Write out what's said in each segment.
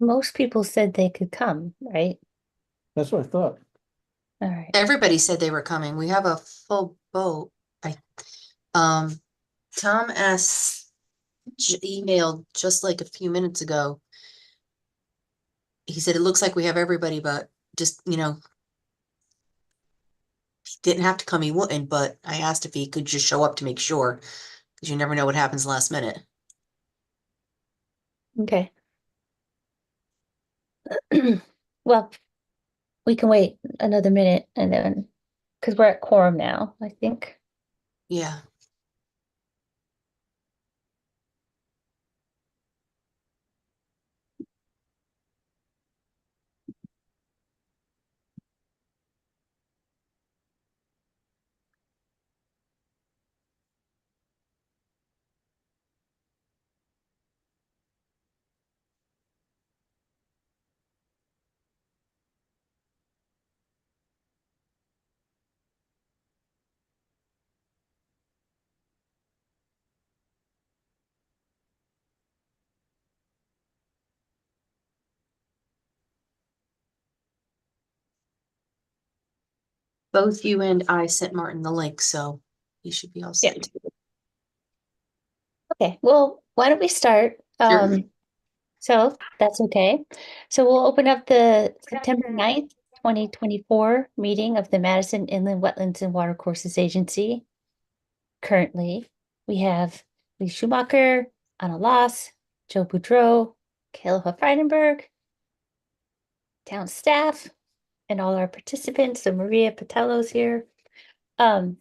Most people said they could come, right? That's what I thought. All right. Everybody said they were coming. We have a full boat. Um, Tom S. Emailed just like a few minutes ago. He said, it looks like we have everybody, but just, didn't have to come, he wouldn't, but I asked if he could just show up to make sure, because you never know what happens last minute. Okay. Well, we can wait another minute and then, because we're at quorum now, I think. Yeah. Both you and I sent Martin the link, so he should be all Yeah. set. Okay, well, why don't we start? Sure. So that's okay. So we'll open up the September 9th, 2024 meeting of the Madison Inland Wetlands and Watercourses Agency. Currently, we have Lee Schumacher, Anna Loss, Joe Boudreau, Kayla Freidenberg, town staff, and all our participants. So Maria Patello's here. And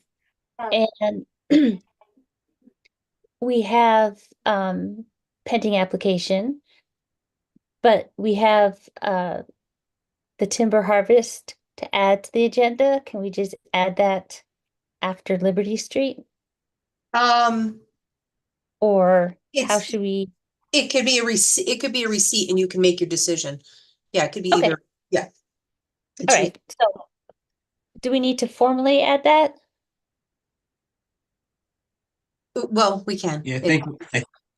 we have pending application, but we have the timber harvest to add to the agenda. Can we just add that after Liberty Street? Um, Or how it's, should we? it could be a receipt, it could be a receipt and you can make your decision. Yeah, it could be Okay, either, yeah. all It's, right. So do we need to formally add that? well, we can. Yeah,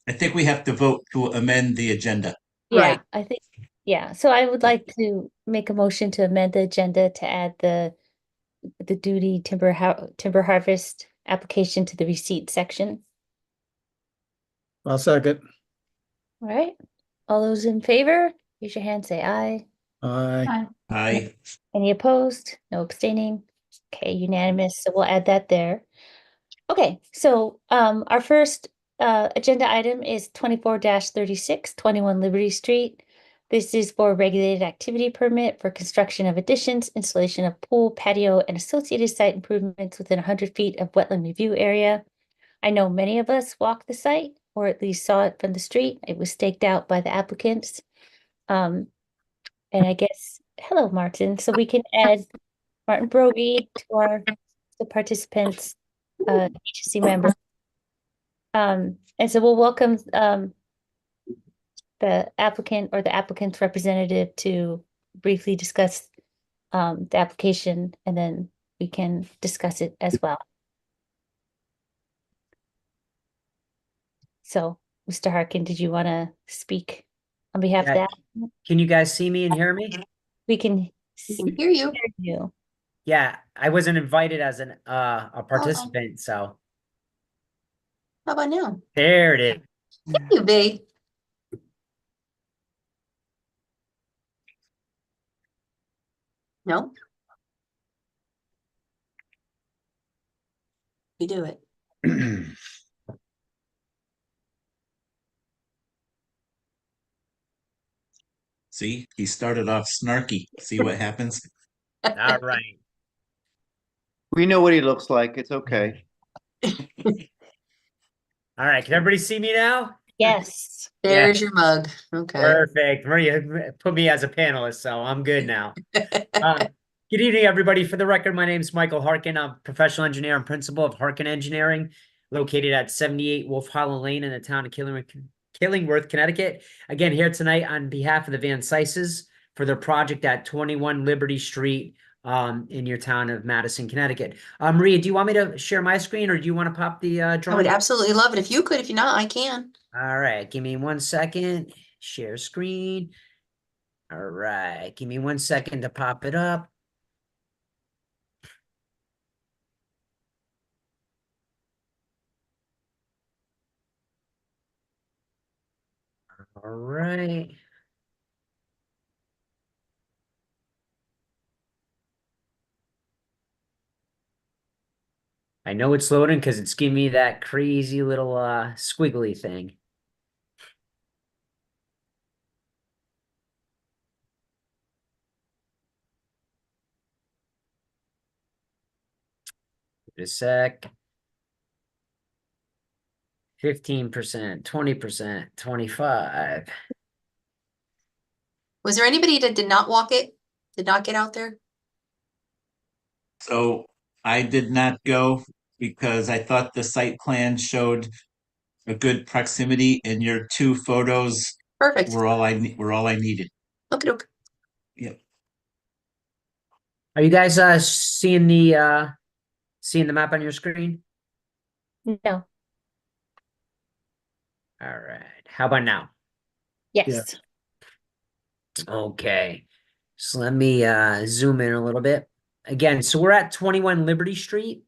I think we have to vote to amend the agenda. Yeah, Right. I think, yeah. So I would like to make a motion to amend the agenda to add the duty timber harvest application to the receipt section. I'll second. All right. All those in favor, raise your hand, say aye. Aye. Aye. Any opposed? No abstaining? Okay, unanimous. So we'll add that there. Okay, so our first agenda item is 24-36, 21 Liberty Street. This is for regulated activity permit for construction of additions, installation of pool, patio, and associated site improvements within 100 feet of wetland review area. I know many of us walked the site, or at least saw it from the street. It was staked out by the applicants. And I guess, hello, Martin. So we can add Martin Brogy to the participants, agency members. And so we'll welcome the applicant or the applicant's representative to briefly discuss the application, and then we can discuss it as well. So, Mr. Harkin, did you want to speak on behalf of Yeah. that? Can you guys see me and hear me? We can We can hear you. hear you. Yeah, I wasn't invited as a participant, so How about now? there it is. Thank you, babe. No? We do it. See, he started off snarky. See what happens? All right. We know what he looks like. It's okay. All right. Can everybody see me now? Yes. There's your mug. Okay. Perfect. Maria put me as a panelist, so I'm good now. Good evening, everybody. For the record, my name is Michael Harkin. I'm a professional engineer and principal of Harkin Engineering, located at 78 Wolf Hollow Lane in the town of Killingworth, Connecticut. Again, here tonight on behalf of the Van Sices for their project at 21 Liberty Street in your town of Madison, Connecticut. Maria, do you want me to share my screen, or do you want to pop the I would drawing? absolutely love it if you could. If you're not, I can. All right, give me 1 second. Share screen. All right, give me 1 second to pop it up. All right. I know it's loading because it's giving me that crazy little squiggly thing. Give it a sec. 15%, 20%, 25. Was there anybody that did not walk it? Did not get out there? So I did not go because I thought the site plan showed a good proximity, and your two photos Perfect. were all I needed. Okay, okay. Yep. Are you guys seeing the map on your screen? No. All right. How about now? Yes. Okay. So let me zoom in a little bit. Again, so we're at 21 Liberty Street.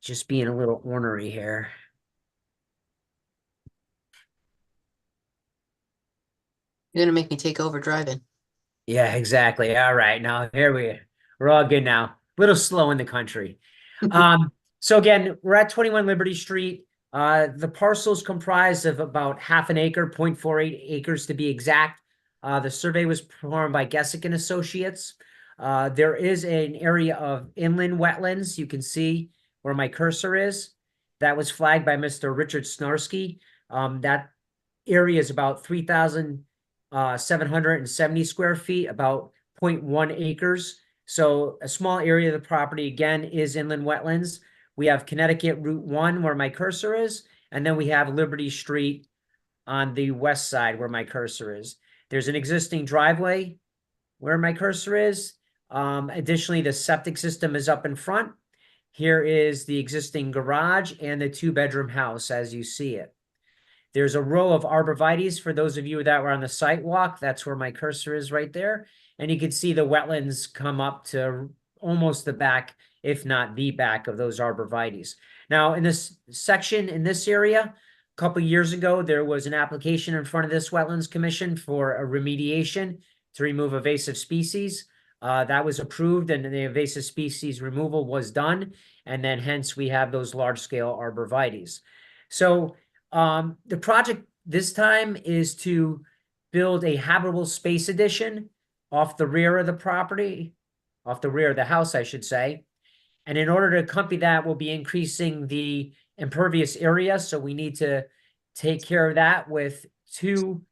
Just being a little ornery here. You're gonna make me take over driving. Yeah, exactly. All right. Now we're all good now. A little slow in the country. So again, we're at 21 Liberty Street. The parcel is comprised of about half an acre, 0.48 acres to be exact. The survey was performed by Gessick and Associates. There is an area of inland wetlands. You can see where my cursor is. That was flagged by Mr. Richard Snarsky. That area is about 3,770 square feet, about 0.1 acres. So a small area of the property, again, is inland wetlands. We have Connecticut Route 1 where my cursor is, and then we have Liberty Street on the west side where my cursor is. There's an existing driveway where my cursor is. Additionally, the septic system is up in front. Here is the existing garage and the two-bedroom house as you see it. There's a row of arborvitaes for those of you that were on the site walk. That's where my cursor is right there. And you can see the wetlands come up to almost the back, if not the back of those arborvitaes. Now, in this section, in this area, a couple years ago, there was an application in front of this Wetlands Commission for a remediation to remove invasive species. That was approved and the invasive species removal was done. And then hence we have those large-scale arborvitaes. So the project this time is to build a habitable space addition off the rear of the property, off the rear of the house, I should say. And in order to accompany that, we'll be increasing the impervious area. So we need to take care of that with two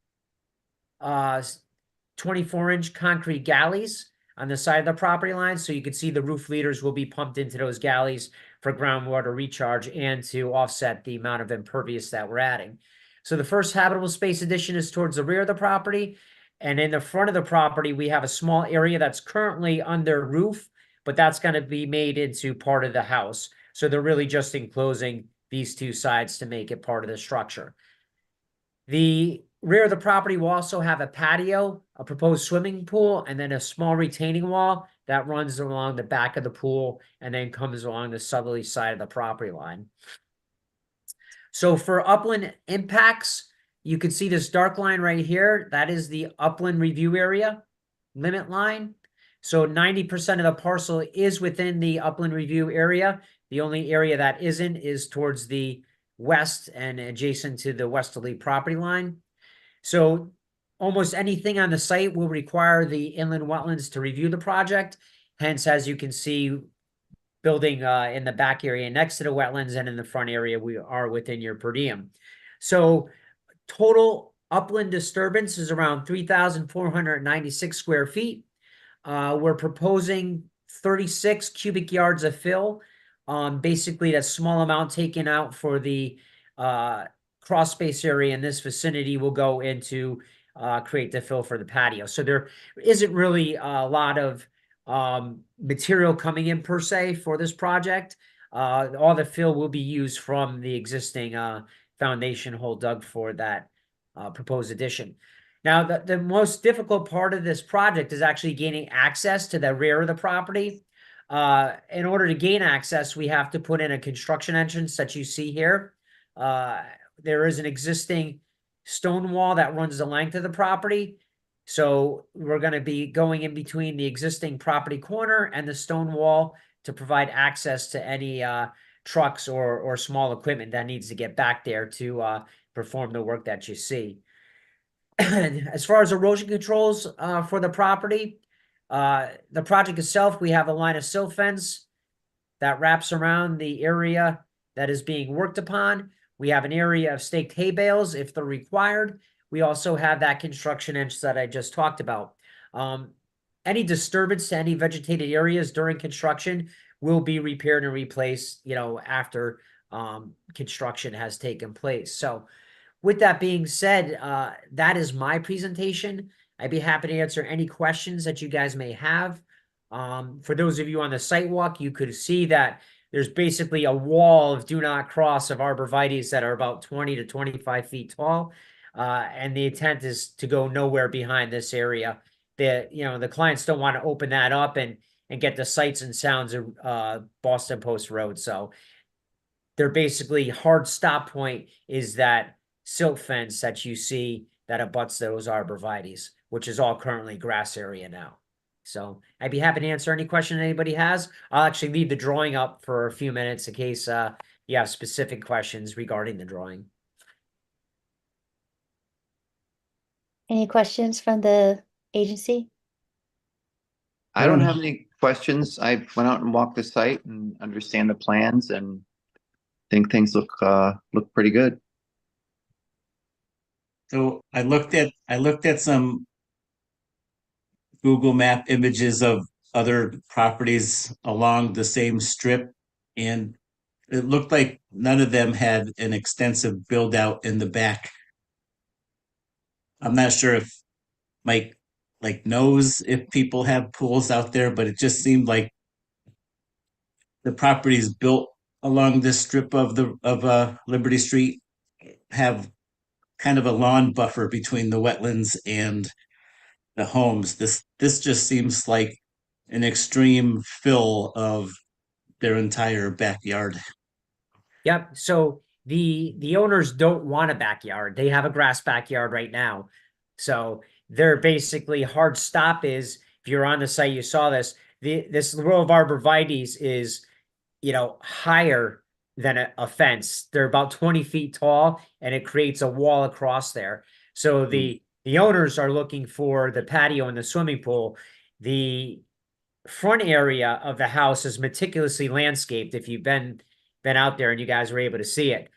24-inch concrete galleys on the side of the property line. So you can see the roof leaders will be pumped into those galleys for groundwater recharge and to offset the amount of impervious that we're adding. So the first habitable space addition is towards the rear of the property. And in the front of the property, we have a small area that's currently under roof, but that's going to be made into part of the house. So they're really just enclosing these two sides to make it part of the structure. The rear of the property will also have a patio, a proposed swimming pool, and then a small retaining wall that runs along the back of the pool and then comes along the southerly side of the property line. So for upland impacts, you can see this dark line right here. That is the upland review area limit line. So 90% of the parcel is within the upland review area. The only area that isn't is towards the west and adjacent to the westerly property line. So almost anything on the site will require the inland wetlands to review the project. Hence, as you can see, building in the back area next to the wetlands and in the front area, we are within your per diem. So total upland disturbance is around 3,496 square feet. We're proposing 36 cubic yards of fill. Basically, that small amount taken out for the cross space area in this vicinity will go into create the fill for the patio. So there isn't really a lot of material coming in per se for this project. All the fill will be used from the existing foundation hole dug for that proposed addition. Now, the most difficult part of this project is actually gaining access to the rear of the property. In order to gain access, we have to put in a construction entrance that you see here. There is an existing stone wall that runs the length of the property. So we're going to be going in between the existing property corner and the stone wall to provide access to any trucks or small equipment that needs to get back there to perform the work that you see. As far as erosion controls for the property, the project itself, we have a line of silt fence that wraps around the area that is being worked upon. We have an area of staked hay bales if they're required. We also have that construction entrance that I just talked about. Any disturbance to any vegetated areas during construction will be repaired and replaced, after construction has taken place. So with that being said, that is my presentation. I'd be happy to answer any questions that you guys may have. For those of you on the site walk, you could see that there's basically a wall of do not cross of arborvitaes that are about 20 to 25 feet tall. And the intent is to go nowhere behind this area. The clients don't want to open that up and get the sights and sounds of Boston Post Road. So their basically hard stop point is that silt fence that you see that abuts those arborvitaes, which is all currently grass area now. So I'd be happy to answer any question anybody has. I'll actually leave the drawing up for a few minutes in case you have specific questions regarding the drawing. Any questions from the agency? I don't have any questions. I went out and walked the site and understand the plans and think things look pretty good. So I looked at some Google Map images of other properties along the same strip, and it looked like none of them had an extensive build out in the back. I'm not sure if Mike knows if people have pools out there, but it just seemed like the properties built along this strip of Liberty Street have kind of a lawn buffer between the wetlands and the homes. This just seems like an extreme fill of their entire backyard. Yep. So the owners don't want a backyard. They have a grass backyard right now. So their basically hard stop is, if you're on the site, you saw this, this row of arborvitaes is, higher than a fence. They're about 20 feet tall and it creates a wall across there. So the owners are looking for the patio and the swimming pool. The front area of the house is meticulously landscaped. If you've been out there and you guys were able to see it,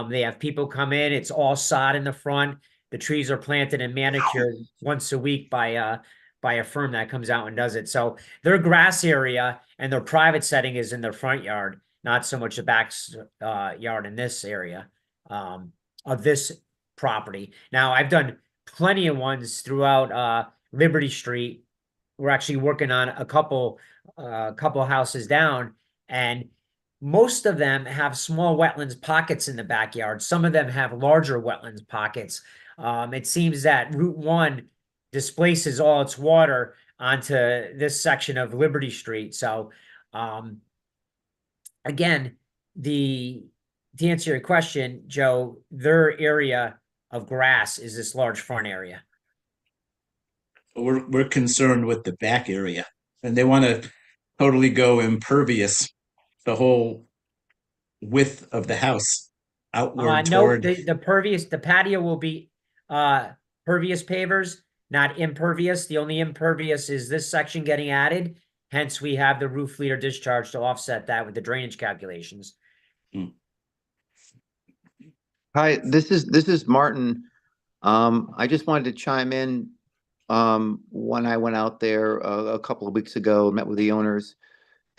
they have people come in. It's all sod in the front. The trees are planted and manicured once a week by a firm that comes out and does it. So their grass area and their private setting is in their front yard, not so much the back yard in this area of this property. Now, I've done plenty of ones throughout Liberty Street. We're actually working on a couple houses down, and most of them have small wetlands pockets in the backyard. Some of them have larger wetlands pockets. It seems that Route 1 displaces all its water onto this section of Liberty Street. So, again, to answer your question, Joe, their area of grass is this large front area. We're concerned with the back area, and they want to totally go impervious the whole width of the house outward No, toward. the patio will be pervious pavers, not impervious. The only impervious is this section getting added. Hence, we have the roof leader discharge to offset that with the drainage calculations. Hi, this is Martin. I just wanted to chime in. When I went out there a couple of weeks ago, met with the owners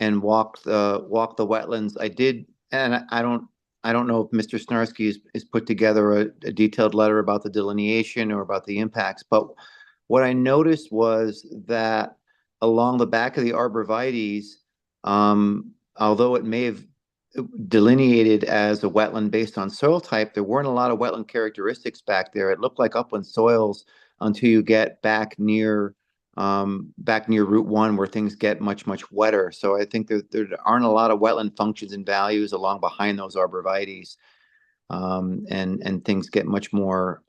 and walked the wetlands. I did, and I don't know if Mr. Snarsky is put together a detailed letter about the delineation or about the impacts, but what I noticed was that along the back of the arborvitaes, although it may have delineated as a wetland based on soil type. There weren't a lot of wetland characteristics back there. It looked like upland soils until you get back near Route 1 where things get much, much wetter. So I think there aren't a lot of wetland functions and values along behind those arborvitaes. And things get much more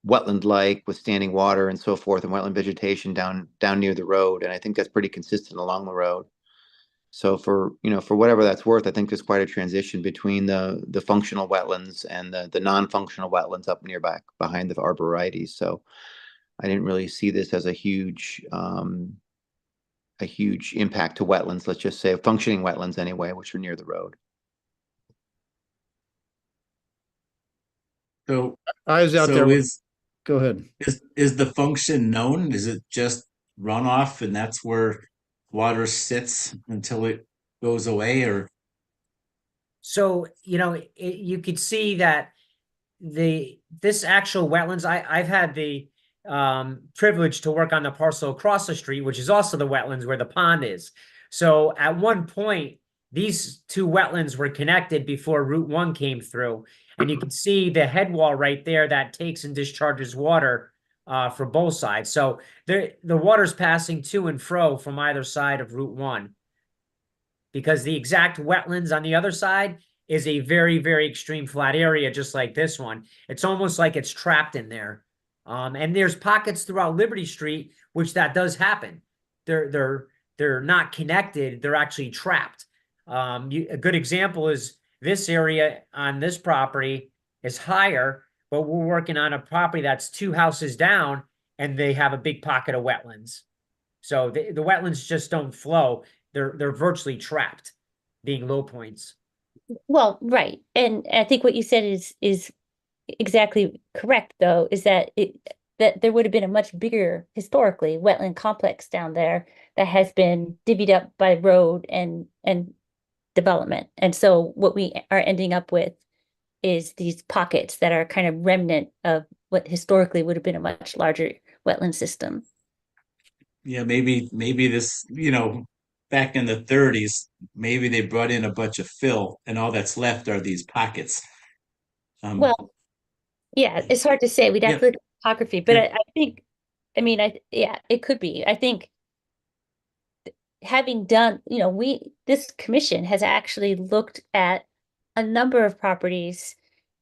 wetland-like with standing water and so forth, and wetland vegetation down near the road. And I think that's pretty consistent along the road. So for whatever that's worth, I think there's quite a transition between the functional wetlands and the non-functional wetlands up nearby behind the arborvitaes. So I didn't really see this as a huge impact to wetlands. Let's just say functioning wetlands anyway, which are near the road. So, I was out so there. is Go ahead. is the function known? Is it just runoff and that's where water sits until it goes away, or So, you could see that this actual wetlands, I've had the privilege to work on the parcel across the street, which is also the wetlands where the pond is. So at one point, these two wetlands were connected before Route 1 came through. And you can see the head wall right there that takes and discharges water for both sides. So the water's passing to and fro from either side of Route 1, because the exact wetlands on the other side is a very, very extreme flat area, just like this one. It's almost like it's trapped in there. And there's pockets throughout Liberty Street, which that does happen. They're not connected. They're actually trapped. A good example is this area on this property is higher, but we're working on a property that's 2 houses down, and they have a big pocket of wetlands. So the wetlands just don't flow. They're virtually trapped, being low points. Well, right. And I think what you said is exactly correct, though, is that there would have been a much bigger historically wetland complex down there that has been divvied up by road and development. And so what we are ending up with is these pockets that are kind of remnant of what historically would have been a much larger wetland system. yeah, maybe this, back in the 30s, maybe they brought in a bunch of fill and all that's left are these pockets. Well, yeah, it's hard to say. We'd have Yeah. to look at topography, but Yeah. I think, yeah, it could be. I think having done, this commission has actually looked at a number of properties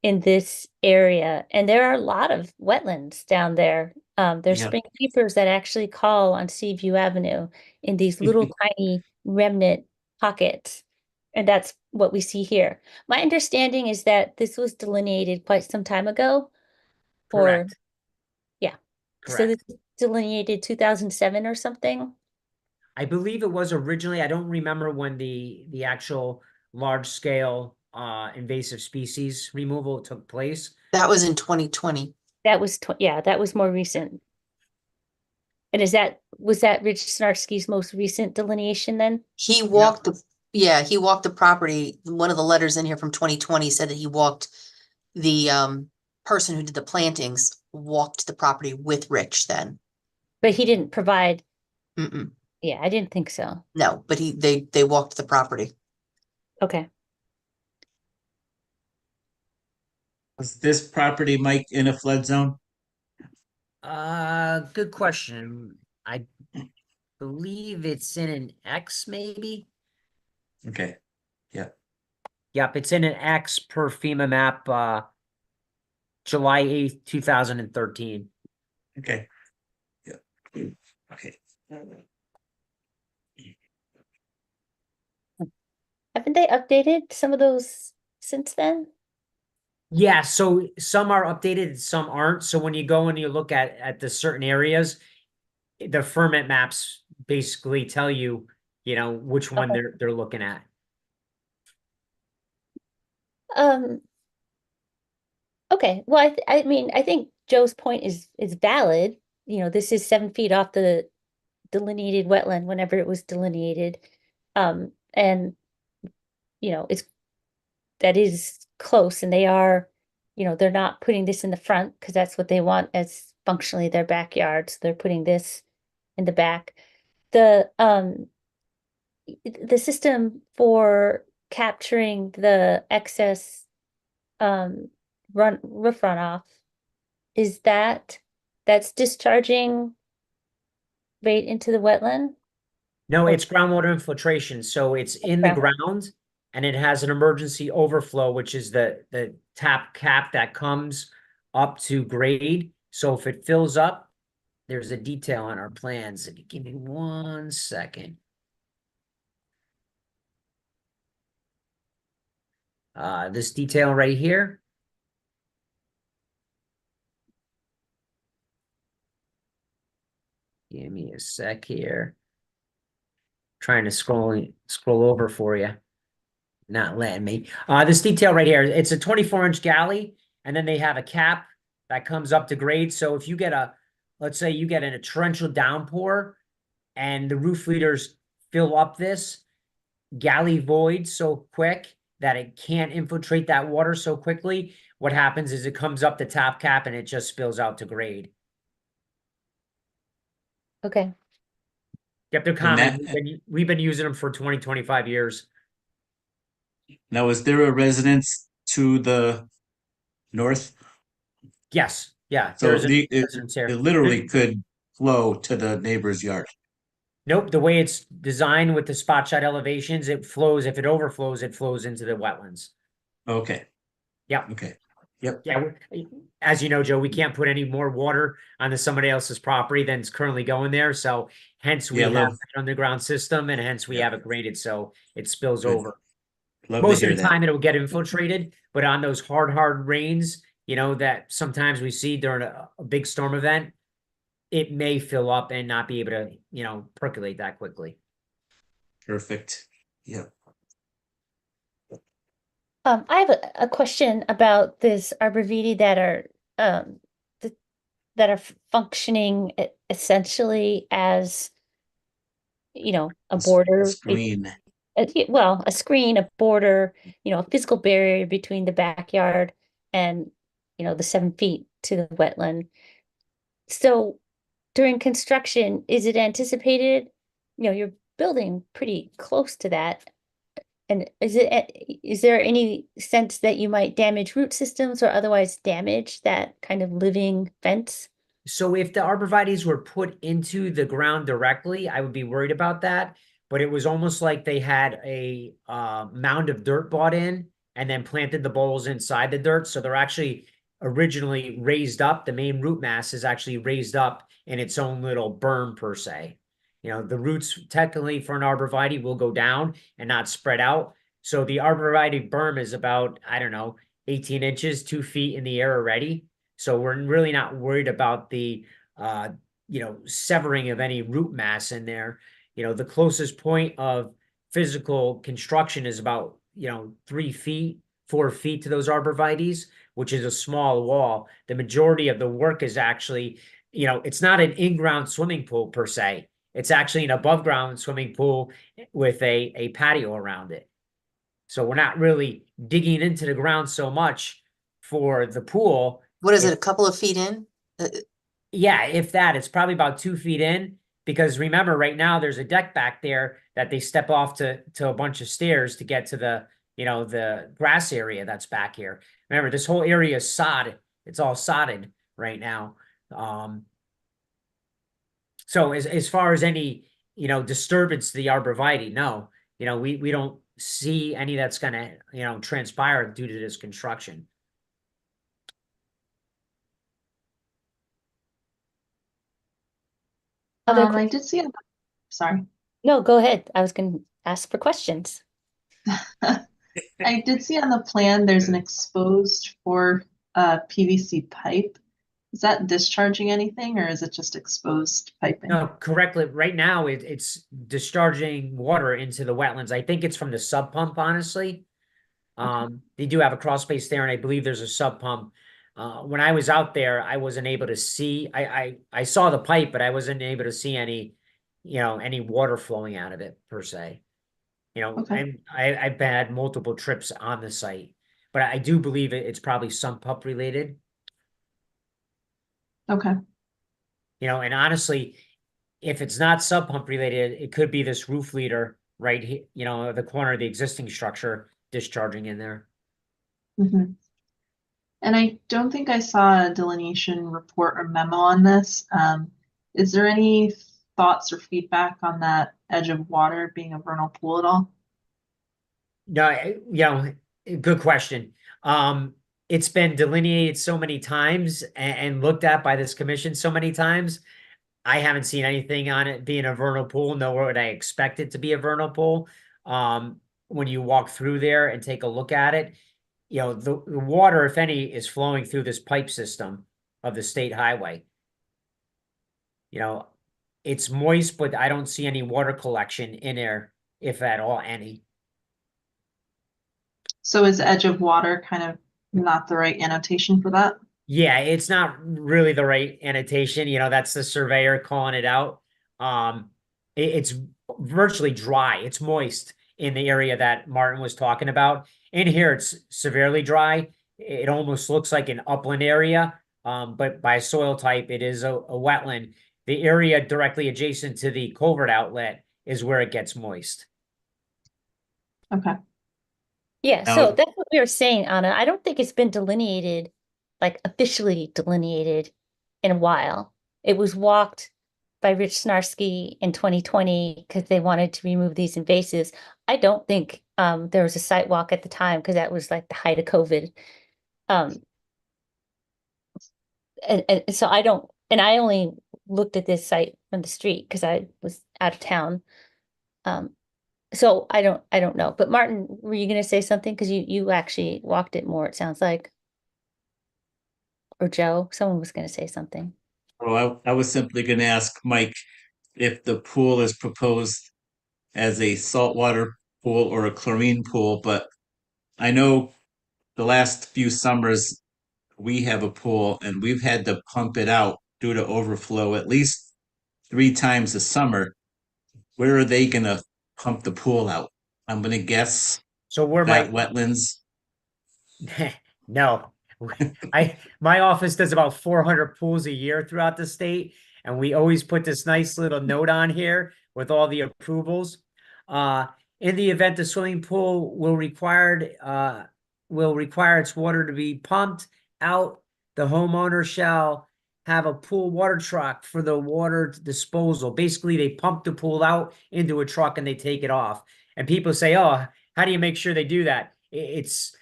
in this area, and there are a lot of wetlands down there. There's Yeah. spring creepers that actually call on Seaview Avenue in these little tiny remnant pockets. And that's what we see here. My understanding is that this was delineated quite some time ago. Correct. Yeah. So Correct. this was delineated 2007 or something. I believe it was originally, I don't remember when the actual large scale invasive species removal took place. That was in 2020. That was, yeah, that was more recent. And was that Rich Snarski's most recent delineation then? He walked he walked the property. One of the letters in here from 2020 said that he walked the person who did the plantings walked the property with Rich then. But he didn't provide, Mm-mm. yeah, I didn't think so. No, but they walked the property. Okay. Was this property, Mike, in a flood zone? Good question. I believe it's in an X, maybe. Okay. Yep, it's in an X per FEMA map, July 8th, 2013. Okay. Yeah. Okay. Haven't they updated some of those since then? Yeah, so some are updated, some aren't. So when you go and you look at the certain areas, the ferment maps basically tell you, which one Okay. they're looking at. Okay. Well, I think Joe's point is valid. This is 7 feet off the delineated wetland whenever it was delineated. And that is close, and they are, they're not putting this in the front because that's what they want as functionally their backyard. So they're putting this in the back. The system for capturing the excess roof runoff, is that's discharging right into the wetland? No, Or- it's groundwater infiltration, so it's in the Groundwater. ground and it has an emergency overflow, which is the tap cap that comes up to grade. So if it fills up, there's a detail on our plans. If you give me 1 second. This detail right here. Give me a sec here. Trying to scroll over for you. Not letting me. This detail right here, it's a 24-inch galley, and then they have a cap that comes up to grade. So if you get let's say you get a torrential downpour and the roof leaders fill up this galley void so quick that it can't infiltrate that water so quickly, what happens is it comes up the top cap and it just spills out to grade. Okay. Yep, they're And common. that, We've been using them for 20, 25 years. now, is there a residence to the north? Yes, yeah, So there's a it residence here. literally could flow to the neighbor's yard. Nope, the way it's designed with the spot shot elevations, it flows, if it overflows, it flows into the wetlands. Okay, Yep. okay, yep, Yeah, as you know, Joe, we can't put any more water onto somebody else's property than is currently going there. So hence we Yeah, have love- an underground system and hence we Yeah. have it graded so it spills Good. over. love to Most of hear the that. time it'll get infiltrated, but on those hard rains, that sometimes we see during a big storm event, it may fill up and not be able to, percolate that quickly. Perfect. Yep. I have a question about this arborvitae that are that are functioning essentially as, a border. Screen. Well, a screen, a border, a physical barrier between the backyard and, the 7 feet to the wetland. So during construction, is it anticipated, you're building pretty close to that? And is there any sense that you might damage root systems or otherwise damage that kind of living fence? So if the arborvitaes were put into the ground directly, I would be worried about that. But it was almost like they had a mound of dirt brought in and then planted the bowls inside the dirt. So they're actually originally raised up. The main root mass is actually raised up in its own little berm per se. The roots technically for an arborvitae will go down and not spread out. So the arborvitae berm is about, I don't know, 18 inches, 2 feet in the air already. So we're really not worried about the severing of any root mass in there. The closest point of physical construction is about 3 feet, 4 feet to those arborvitaes, which is a small wall. The majority of the work is actually, it's not an in-ground swimming pool per se. It's actually an above-ground swimming pool with a patio around it. So we're not really digging into the ground so much for the pool. What is it, a If- couple of feet in? Yeah, if that, it's probably about 2 feet in. Because remember, right now there's a deck back there that they step off to a bunch of stairs to get to the grass area that's back here. Remember, this whole area is sod. It's all sodded right now. So as far as any disturbance to the arborvitae, no, we don't see any that's gonna transpire due to this construction. Other I did see, sorry, No, go ahead. I was going to ask for questions. I did see on the plan, there's an exposed for PVC pipe. Is that discharging anything or is it just exposed piping? No, correctly. Right now, it's discharging water into the wetlands. I think it's from the sub pump, honestly. They do have a crawl space there, and I believe there's a sub pump. When I was out there, I wasn't able to see. I saw the pipe, but I wasn't able to see any water flowing out of it per se. Okay. And I've had multiple trips on the site, but I do believe it's probably sump pump related. Okay. And honestly, if it's not sub pump related, it could be this roof leader right here, the corner of the existing structure discharging in there. Mhm. And I don't think I saw a delineation report or memo on this. Is there any thoughts or feedback on that edge of water being a vernal pool at all? No, good question. It's been delineated so many times and looked at by this commission so many times. I haven't seen anything on it being a vernal pool, nor would I expect it to be a vernal pool. When you walk through there and take a look at it, the water, if any, is flowing through this pipe system of the state highway. It's moist, but I don't see any water collection in there, if at all any. So is edge of water kind of not the right annotation for that? Yeah, it's not really the right annotation. That's the surveyor calling it out. It's virtually dry. It's moist in the area that Martin was talking about. In here, it's severely dry. It almost looks like an upland area, but by soil type, it is a wetland. The area directly adjacent to the culvert outlet is where it gets moist. Okay. Yeah, Now- so that's what we were saying, Anna. I don't think it's been delineated, like officially delineated in a while. It was walked by Rich Snarsky in 2020 because they wanted to remove these invasives. I don't think there was a site walk at the time because that was like the height of COVID. Um, and so I don't, and I only looked at this site from the street because I was out of town. So I don't know. But Martin, were you gonna say something? Because you actually walked it more, it sounds like. Or Joe, someone was gonna say something. Well, I was simply going to ask Mike if the pool is proposed as a saltwater pool or a chlorine pool, but I know the last few summers we have a pool and we've had to pump it out due to overflow at least 3 times a summer. Where are they going to pump the pool out? I'm going to guess So where that my wetlands. No. My office does about 400 pools a year throughout the state, and we always put this nice little note on here with all the approvals. In the event the swimming pool will require its water to be pumped out, the homeowner shall have a pool water truck for the water disposal. Basically, they pump the pool out into a truck and they take it off. And people say, "Oh, how do you make sure they do that?" It's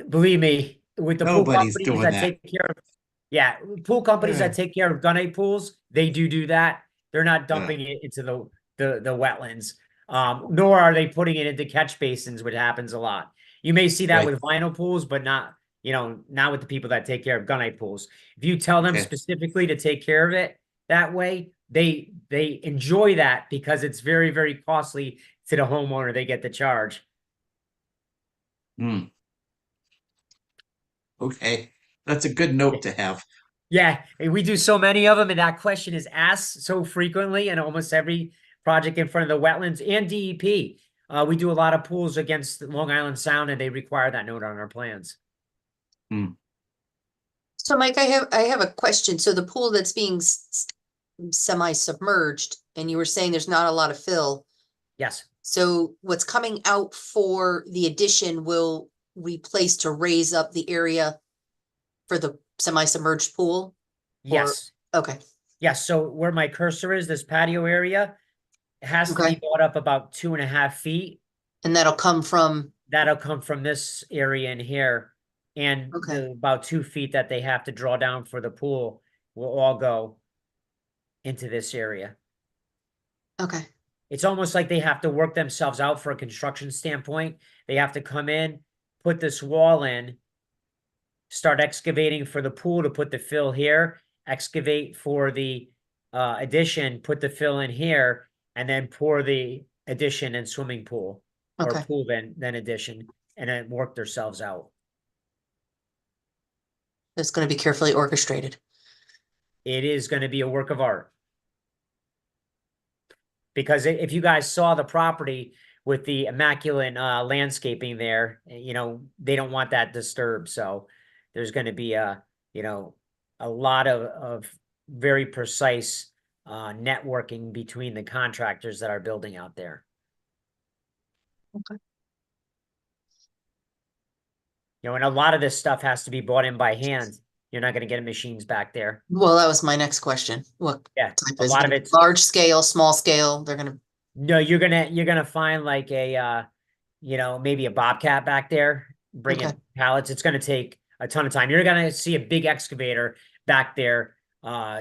Believe me, with the pool Nobody's companies doing that that. take care of, yeah, pool companies that Yeah. take care of gunite pools, they do that. They're not Yeah. dumping it into the wetlands. Nor are they putting it into catch basins, which happens a lot. You may see that Right. with vinyl pools, but not with the people that take care of gunite pools. If you tell them Okay. specifically to take care of it that way, they enjoy that because it's very, very costly to the homeowner. They get the charge. Hmm. Okay, that's a good note to have. Yeah, and we do so many of them, and that question is asked so frequently in almost every project in front of the wetlands and DEP. We do a lot of pools against Long Island Sound, and they require that note on our plans. So Mike, I have a question. So the pool that's being semi-submerged, and you were saying there's not a lot of fill. Yes, So what's coming out for the addition will replace to raise up the area for the semi-submerged pool? yes, Okay, yes. So where my cursor is, this patio area, it has to be Okay. brought up about 2.5 feet. and that'll come from, That'll come from this area in here, and Okay. the about 2 feet that they have to draw down for the pool will all go into this area. okay, It's almost like they have to work themselves out for a construction standpoint. They have to come in, put this wall in, start excavating for the pool to put the fill here, excavate for the addition, put the fill in here, and then pour the addition and swimming pool or Okay. pool then addition, and then work themselves out. it's gonna be carefully orchestrated. It is going to be a work of art. Because if you guys saw the property with the immaculate landscaping there, they don't want that disturbed. So there's going to be a lot of very precise networking between the contractors that are building out there. You know, and a lot of this stuff has to be bought in by hand. You're not gonna get machines back there. Well, that was my next question. What Yeah, type a is lot it of it's, large scale, small scale? They're gonna, no, you're gonna find like a, you know, maybe a bobcat back there bringing Okay. pallets. It's gonna take a ton of time. You're gonna see a big excavator back there,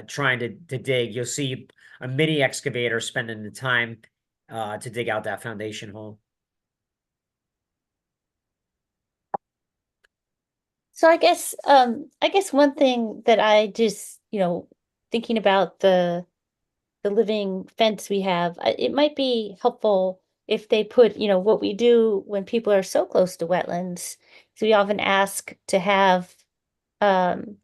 trying to dig. You'll see a mini excavator spending the time, to dig out that foundation hole. So I guess one thing that I just, thinking about the living fence we have, it might be helpful if they put, what we do when people are so close to wetlands. So we often ask to have um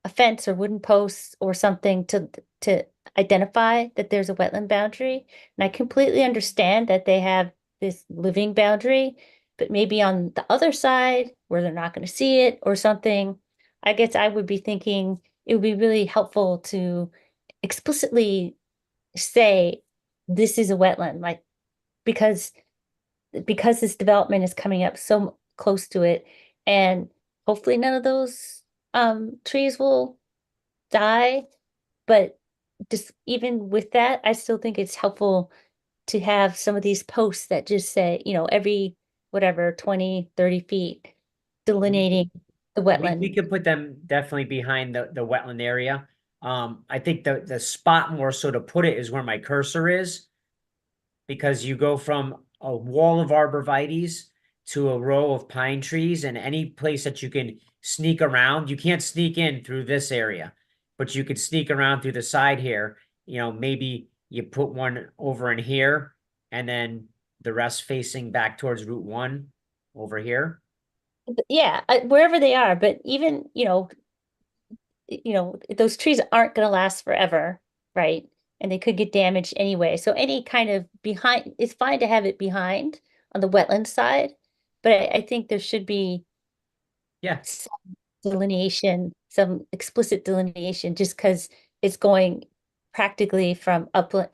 a fence or wooden posts or something to identify that there's a wetland boundary. And I completely understand that they have this living boundary, but maybe on the other side where they're not going to see it or something, I guess I would be thinking it would be really helpful to explicitly say this is a wetland, like because this development is coming up so close to it, and hopefully none of those trees will die. But just even with that, I still think it's helpful to have some of these posts that just say, every whatever 20, 30 feet delineating the We wetland. could put them definitely behind the wetland area. I think the spot more so to put it is where my cursor is. Because you go from a wall of arborvitaes to a row of pine trees, and any place that you can sneak around, you can't sneak in through this area, but you could sneak around through the side here. You know, maybe you put one over in here and then the rest facing back towards Route 1 over here. Yeah, wherever they are, but even, those trees aren't going to last forever, right? And they could get damaged anyway. So any kind of behind, it's fine to have it behind on the wetland side, but I think there should be Yeah. some delineation, some explicit delineation, just because it's going practically from upland,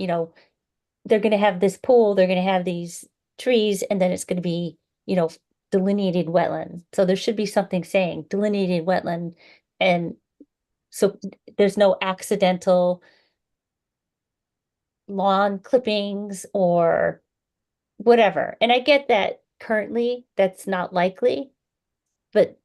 they're going to have this pool, they're going to have these trees, and then it's going to be, delineated wetland. So there should be something saying delineated wetland, and so there's no accidental lawn clippings or whatever. And I get that currently that's not likely, but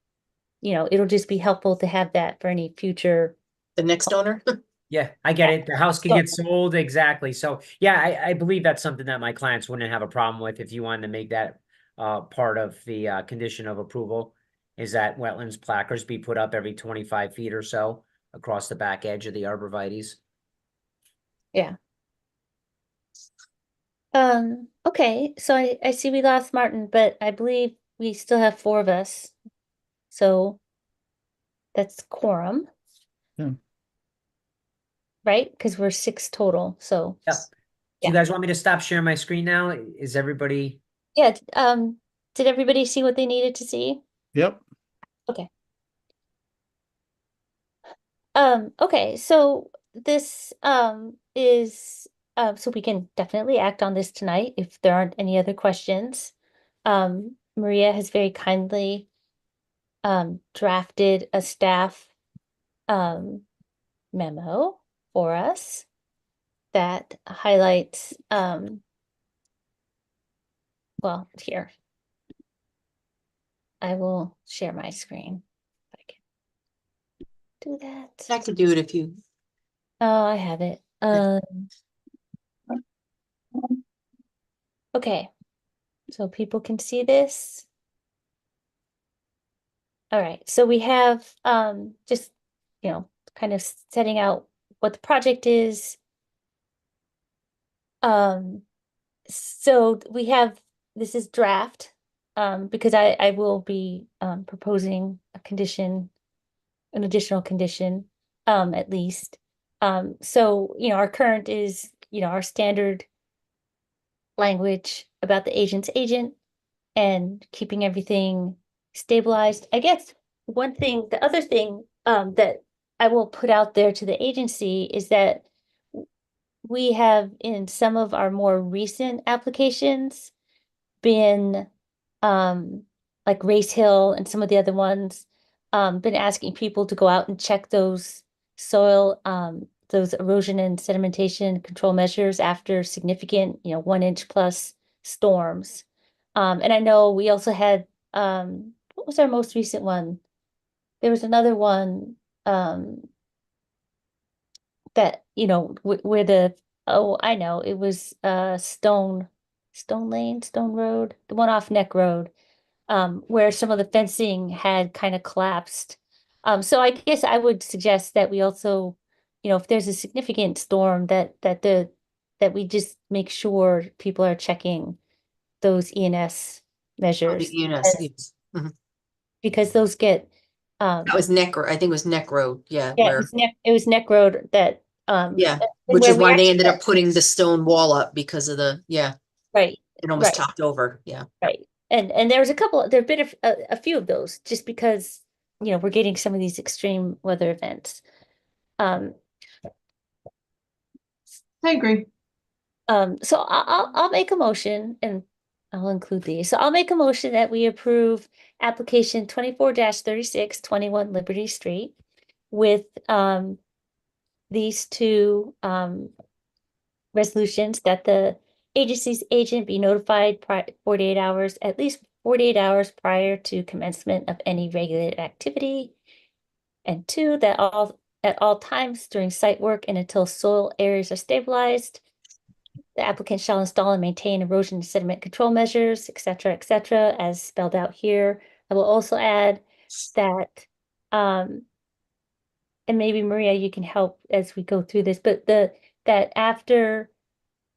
it'll just be helpful to have that for any future. the next owner? Yeah, I get it. The house can So- get sold, exactly. So yeah, I believe that's something that my clients wouldn't have a problem with if you wanted to make that part of the condition of approval, is that wetlands placards be put up every 25 feet or so across the back edge of the arborvitae's. Yeah. Okay, so I see we lost Martin, but I believe we still have four of us. So that's quorum. Yeah. Right? Because we're six total. So Yep. Do you guys want me to stop sharing my screen now? Is everybody? yeah, did everybody see what they needed to see? Yep. Okay. Okay, so this is so we can definitely act on this tonight if there aren't any other questions. Maria has very kindly drafted a staff memo for us that highlights well, here. I will share my screen if I can do that. I could do it if you, Oh, I have it. Okay, so people can see this. All right, so we have just, kind of setting out what the project is. So we have, this is draft, because I will be proposing a condition, an additional condition, at least. So, our current is, our standard language about the agent's agent and keeping everything stabilized. I guess the other thing that I will put out there to the agency is that we have in some of our more recent applications been, like Race Hill and some of the other ones, been asking people to go out and check those soil, those erosion and sedimentation control measures after significant, 1 inch plus storms. And I know we also had, what was our most recent one? There was another one, that, where oh, I know, it was, Stone Road, the one off Neck Road, where some of the fencing had kind of collapsed. So I guess I would suggest that we also, if there's a significant storm that we just make sure people are checking those ENS Oh, measures. the ENS, yes. Mhm. Because those get, That was I think it was Neck Road, yeah, yeah, where, It was Neck Road that, yeah, and which where is we why they actually ended up putting the stone wall up because of yeah, right, it almost right. topped over, yeah. Right. And there was there've been a few of those just because, we're getting some of these extreme weather events. Um, I agree. so I'll make a motion and I'll include these. So I'll make a motion that we approve application 24-36, 21 Liberty Street with, these two, resolutions that the agency's agent be notified 48 hours, at least 48 hours prior to commencement of any regulated activity. And two, that at all times during site work and until soil areas are stabilized, the applicant shall install and maintain erosion and sediment control measures, et cetera, as spelled out here. I will also add that, and maybe Maria, you can help as we go through this, but that after,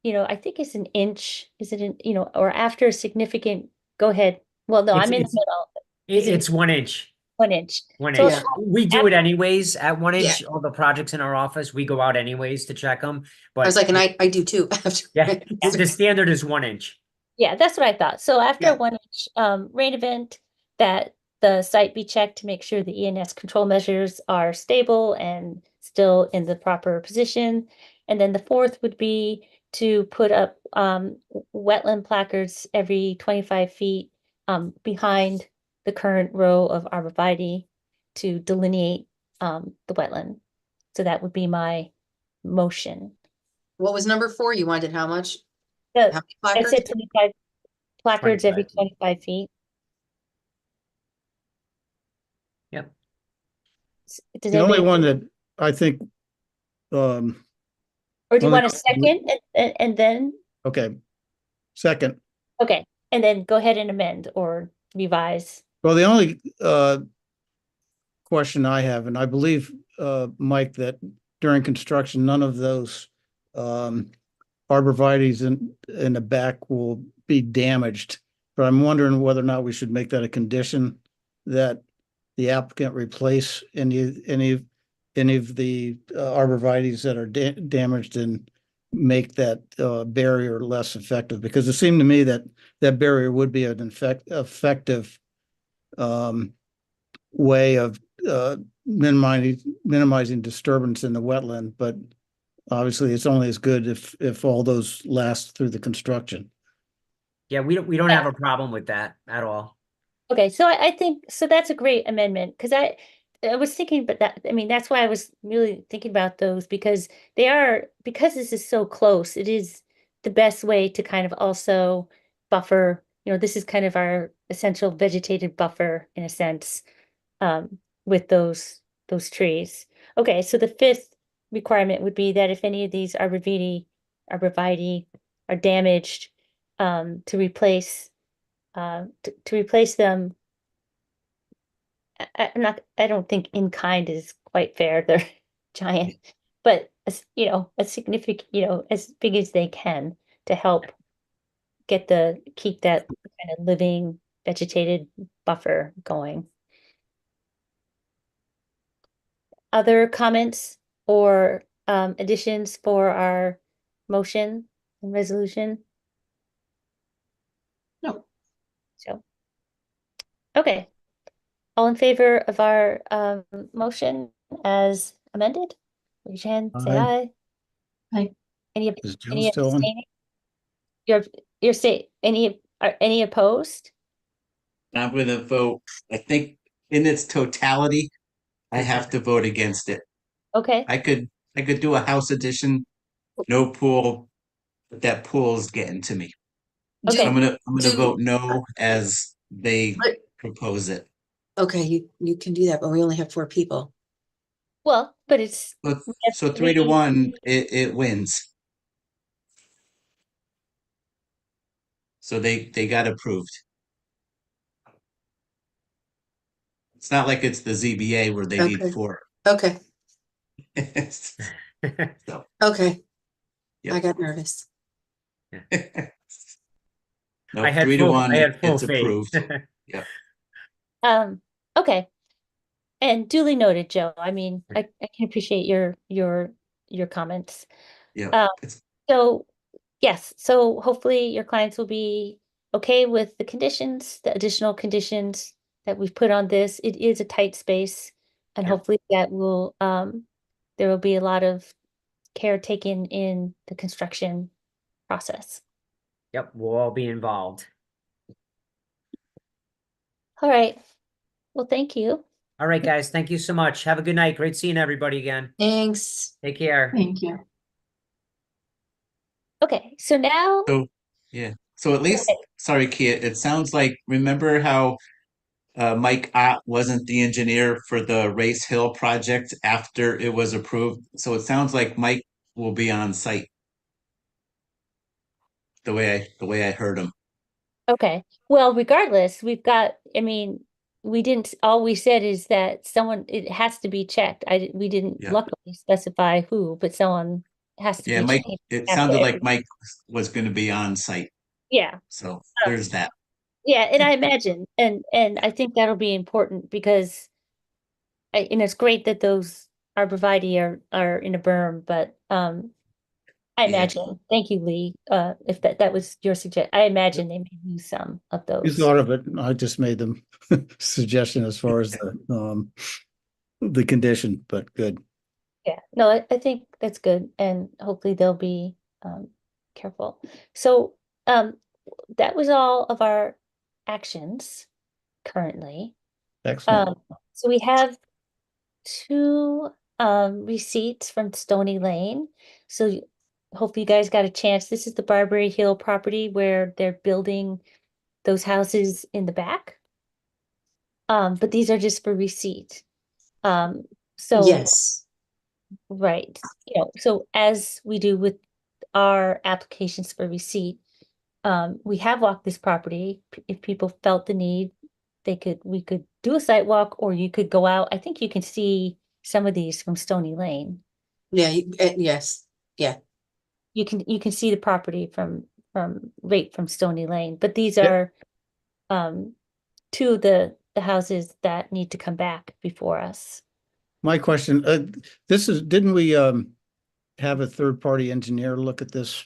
I think it's an inch, is it or after a significant, go ahead. Well, no, I'm in the It's middle. Is it it's 1 inch. 1 inch? 1 So inch. We do it anyways at 1 inch. Yeah. All the projects in our office, we go out anyways to check them. I was But like, and I do too. after- yeah, the standard is 1 inch. yeah, that's what I thought. So after Yeah. a 1 inch rain event, that the site be checked to make sure the ENS control measures are stable and still in the proper position. And then the fourth would be to put up wetland placards every 25 feet behind the current row of arborvitae to delineate the wetland. So that would be my motion. What was number 4? You wanted how much? The- How many I placards? said 25 placards every 25 feet. 25 feet. Yep. Does The only anybody, one that I think, um, or do you only- want a second and then, okay. Second, okay, and then go ahead and amend or revise. well, the only, question I have, and I believe, Mike, that during construction, none of those, arborvitae's in the back will be damaged. But I'm wondering whether or not we should make that a condition that the applicant replace any of the arborvitae's that are damaged and make that barrier less effective, because it seemed to me that that barrier would be an effective way of minimizing disturbance in the wetland, but obviously it's only as good if all those last through the construction. Yeah, we don't have a problem with that at all. Okay, so I think, so that's a great amendment, because I was thinking, but that's why I was really thinking about those, because because this is so close, it is the best way to kind of also buffer, this is kind of our essential vegetated buffer in a sense, with those trees. Okay, so the fifth requirement would be that if any of these arborvitae are damaged, to replace them. I don't think in kind is quite fair. They're giant, but a significant, as big as they can to help keep that kind of living vegetated buffer going. Other comments or additions for our motion and resolution? No. So, okay. All in favor of our motion as amended? Raise your hand, say Aye. aye. Aye. Any Is Joe any still on? abstaining? You're say any Are any opposed? I'm gonna vote, I think in its totality, I have to vote against it. Okay, I could do a house addition, no pool, but that pool's getting to me. So okay. I'm gonna Do- vote no as they But- propose it. Okay, you can do that, but we only have 4 people. Well, but it's, But we have so 3-1, it wins. So they got approved. It's not like it's the ZBA where they need Okay. 4. Okay, So, okay. Yep. I got nervous. no, I had 3-1, I had full it's faith. approved. okay. And duly noted, Joe. I mean, I can appreciate your comments. Yeah, Um, it's So, yes, so hopefully your clients will be okay with the conditions, the additional conditions that we've put on this. It is a tight space, and Yeah. hopefully that will, there will be a lot of care taken in the construction process. Yep, we'll all be involved. All right. Well, thank you. All right, guys, thank you so much. Have a good night. Great seeing everybody again. Thanks. Take care. Thank you. Okay, so now, so yeah. So at least, sorry, Kia, it sounds like, remember how Mike Ott wasn't the engineer for the Race Hill project after it was approved? So it sounds like Mike will be on site. The way I heard him. okay, well, regardless, we've got, I mean, we didn't, all we said is that someone, it has to be checked. We didn't Yeah. luckily specify who, but someone has to Yeah, be Mike, checked. it after sounded like every- Mike was going to be on site. Yeah, So there's that. yeah, and I imagine, and I think that'll be important because and it's great that those arborvitae are in a berm, but I Yeah. imagine, thank you, Lee, if that was your suggestion, I imagine they may lose some of You those. thought of it, I just made them suggestion as far as the condition, but good. Yeah, no, I think that's good, and hopefully they'll be careful. So that was all of our actions currently. Excellent. So we have 2 receipts from Stony Lane. So hopefully you guys got a chance. This is the Barbary Hill property where they're building those houses in the back. But these are just for receipt. So Yes. right, so as we do with our applications for receipt, we have walked this property. If people felt the need, we could do a site walk, or you could go out. I think you can see some of these from Stony Lane. Yeah, yes. Yeah. You can see the property right from Stony Lane, but these Yep. are 2 of the houses that need to come back before us. My question, didn't we have a third-party engineer look at this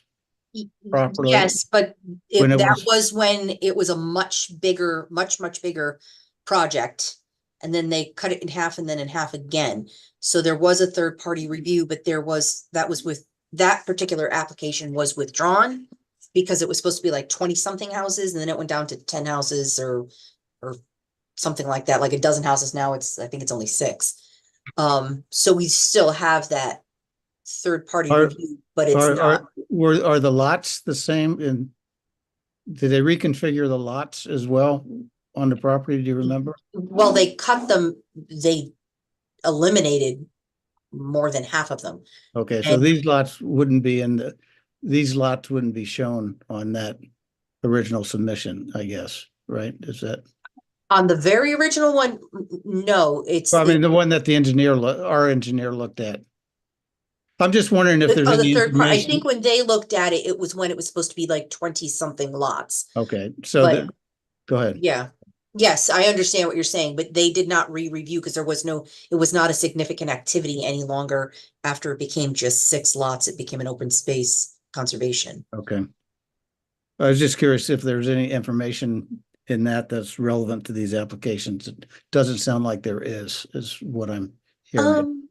properly? Yes, but When it that was- was when it was a much bigger, much bigger project. And then they cut it in half and then in half again. So there was a third party review, but that particular application was withdrawn because it was supposed to be like 20 something houses, and then it went down to 10 houses or something like that, like a dozen houses. Now I think it's only 6. So we still have that third party Are- review, but it's not. Are the lots the same did they reconfigure the lots as well on the property? Do you remember? Well, they cut them, they eliminated more than half of them. Okay, so And- these lots wouldn't be shown on that original submission, I guess, right? Is that? On the very original one, no, it's. I mean, the one that our engineer looked at. I'm just wondering if there's the any third part, I information. think when they looked at it, it was when it was supposed to be like 20 something lots. Okay, so But- go ahead. Yeah. Yes, I understand what you're saying, but they did not re-review because it was not a significant activity any longer. After it became just 6 lots, it became an open space conservation. Okay. I was just curious if there's any information in that's relevant to these applications. It doesn't sound like there is what I'm hearing.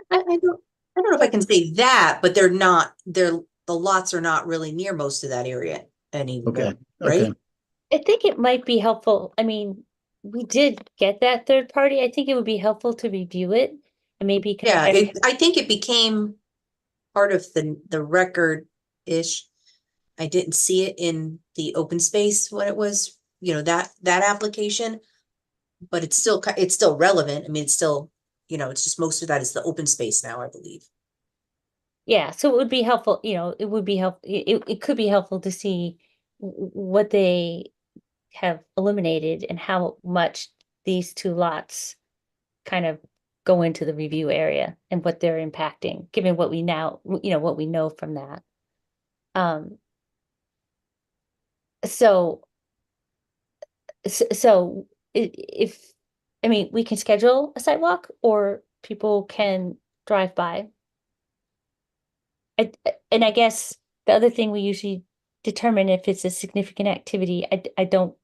I don't know if I can say that, but the lots are not really near most of that area. anymore, Okay, right? okay. I think it might be helpful. I mean, we did get that third party. I think it would be helpful to review it and maybe Yeah, compare. I think it became part of the record-ish. I didn't see it in the open space when it was, that application. But it's still relevant. I mean, it's still, it's just most of that is the open space now, I believe. Yeah, so it would be helpful, it would be it could be helpful to see what they have eliminated and how much these two lots kind of go into the review area and what they're impacting, given what we now, what we know from that. Um, so, if, I mean, we can schedule a site walk or people can drive by. And I guess the other thing we usually determine if it's a significant activity, I don't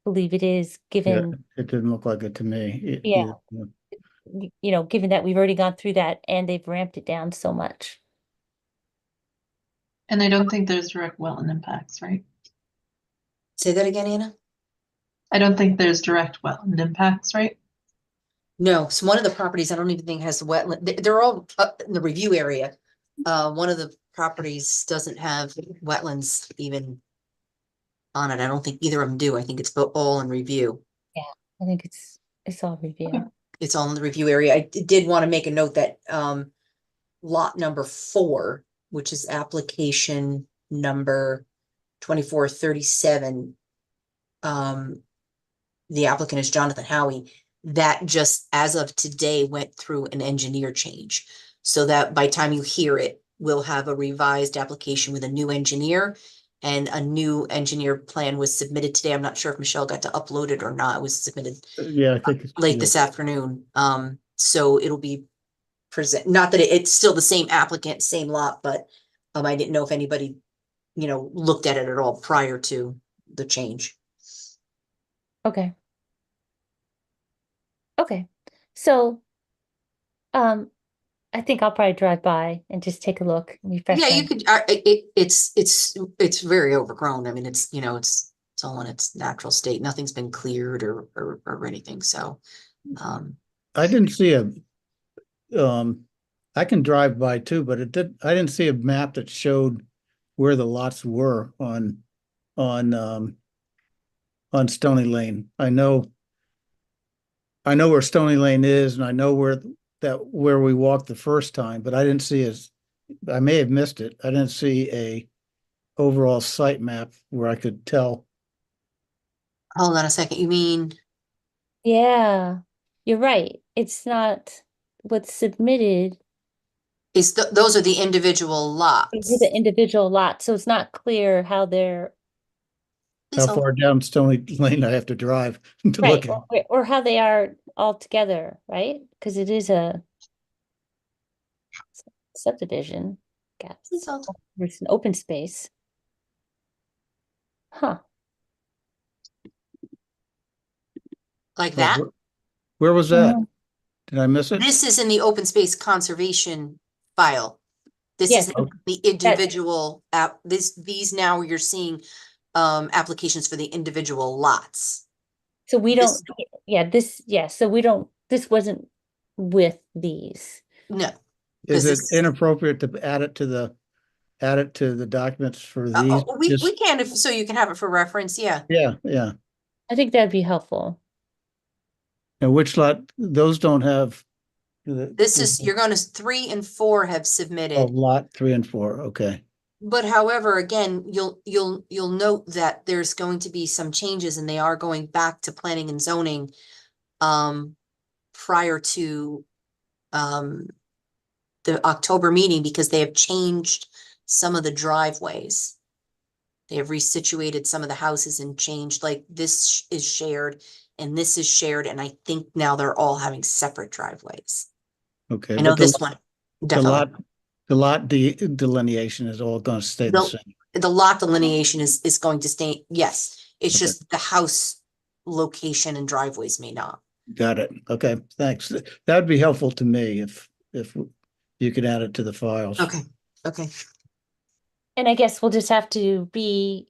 believe it is, Yeah, given, it didn't look like it to me. Yeah. either. Given that we've already gone through that and they've ramped it down so much. And I don't think there's direct wetland impacts, right? Say that again, Anna? I don't think there's direct wetland impacts, right? No, so one of the properties I don't even think has wetland, they're all up in the review area. One of the properties doesn't have wetlands even on it. I don't think either of them do. I think it's all in review. Yeah, I think it's all review. It's all in the review area. I did want to make a note that lot number 4, which is application number 2437. The applicant is Jonathan Howie. That just as of today went through an engineer change. So that by time you hear it, we'll have a revised application with a new engineer, and a new engineer plan was submitted today. I'm not sure if Michelle got to upload it or not. It was submitted Yeah, I think. late this afternoon. So it'll be not that it's still the same applicant, same lot, but I didn't know if anybody, looked at it at all prior to the change. Okay. Okay, so, I think I'll probably drive by and just take a look and refresh. Yeah, you could, it's very overgrown. I mean, it's all in its natural state. Nothing's been cleared or anything, so. I didn't see I can drive by too, but I didn't see a map that showed where the lots were on Stony Lane. I know where Stony Lane is, and I know where we walked the first time, but I didn't see I may have missed it. I didn't see a overall site map where I could tell. Hold on a second, you mean, Yeah, you're right. It's not what's submitted those are the individual lots. with the individual lot, so it's not clear how they're Please How hold. far down Stony Lane I have to drive to right, look at. or how they are all together, right? Because it is a subdivision, I guess. Please hold. It's an open space. Huh. Like that. Where was that? Mhm. Did I miss it? This is in the open space conservation file. This Yes, is the individual these now you're seeing applications for the individual lots. So we This- don't, so we don't, this wasn't with these. No. Is it this- inappropriate to add it to the documents for these? we can, so you can have it for reference, yeah. Yeah, yeah. I think that'd be helpful. And which lot, those don't have. This is, you're going to 3 and 4 have submitted. Oh, lot 3 and 4, okay. But however, again, you'll note that there's going to be some changes and they are going back to planning and zoning prior to the October meeting, because they have changed some of the driveways. They have resituated some of the houses and changed, like this is shared and this is shared, and I think now they're all having separate driveways. Okay. I know but this one, definitely. The lot delineation is all going to stay the same. The lot delineation is going to stay, yes, it's Okay. just the house location and driveways may not. Got it. Okay, thanks. That'd be helpful to me if you could add it to the files. Okay, okay. And I guess we'll just have to be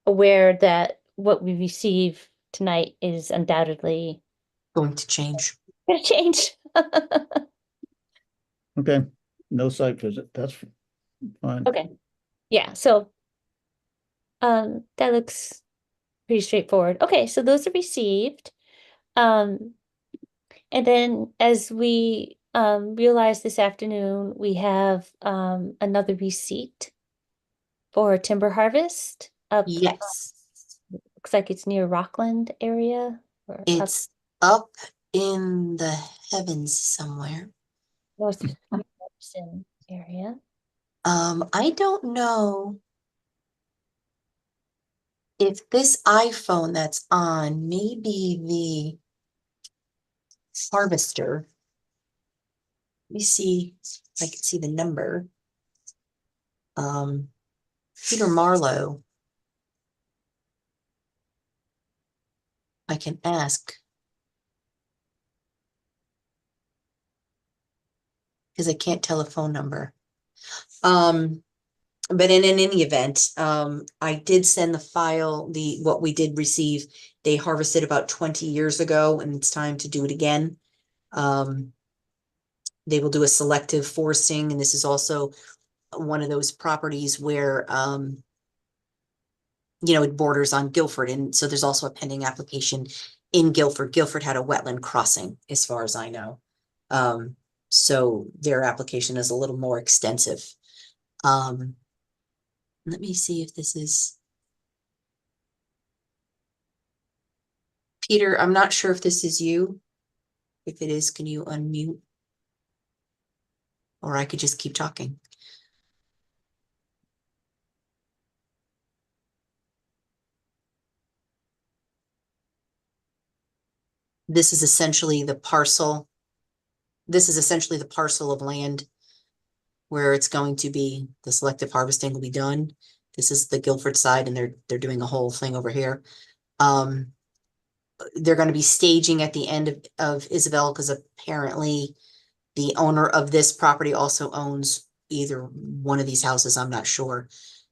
aware that what we receive tonight is undoubtedly Going to change. gonna change. Okay, no site visit, that's fine. Okay, yeah, so that looks pretty straightforward. Okay, so those are received. And then as we realized this afternoon, we have another receipt for timber harvest up. Yes, Looks like it's near Rockland area or up it's up in the heavens somewhere. North Jefferson area. I don't know if this iPhone that's on may be the harvester. Let me see if I can see the number. Peter Marlowe. I can ask. Because I can't tell a phone number. But in any event, I did send the file, what we did receive. They harvested about 20 years ago, and it's time to do it again. They will do a selective foresting, and this is also one of those properties where it borders on Guilford, and so there's also a pending application in Guilford. Guilford had a wetland crossing, as far as I know. So their application is a little more extensive. Let me see if this is Peter. I'm not sure if this is you. If it is, can you unmute? Or I could just keep talking. This is essentially the parcel. This is essentially the parcel of land where it's going to be, the selective harvesting will be done. This is the Guilford side, and they're doing a whole thing over here. They're going to be staging at the end of Isabel, because apparently the owner of this property also owns either one of these houses, I'm not sure.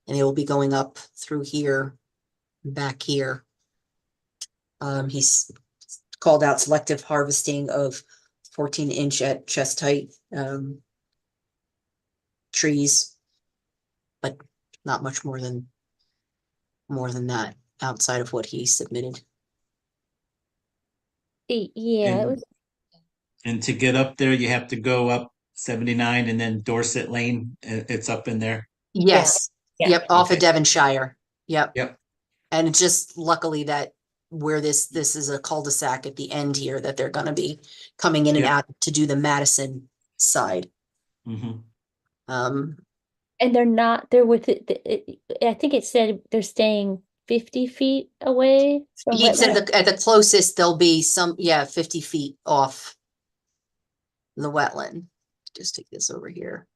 And they will be going up through here, back here. He's called out selective harvesting of 14-inch at chest height trees, but not much more than that outside of what he submitted. Yeah, it was. And to get up there, you have to go up 79 and then Dorset Lane. It's up in there. Yes. Yeah. Yep. Off of Okay. Devonshire. Yep. Yep. And just luckily that where this is a cul-de-sac at the end here, that they're going to be coming in and Yep. out to do the Madison side. Mhm. And they're with it. I think it said they're staying 50 feet away from He said wetland. at the closest there'll be 50 feet off the wetland. Just take this over here.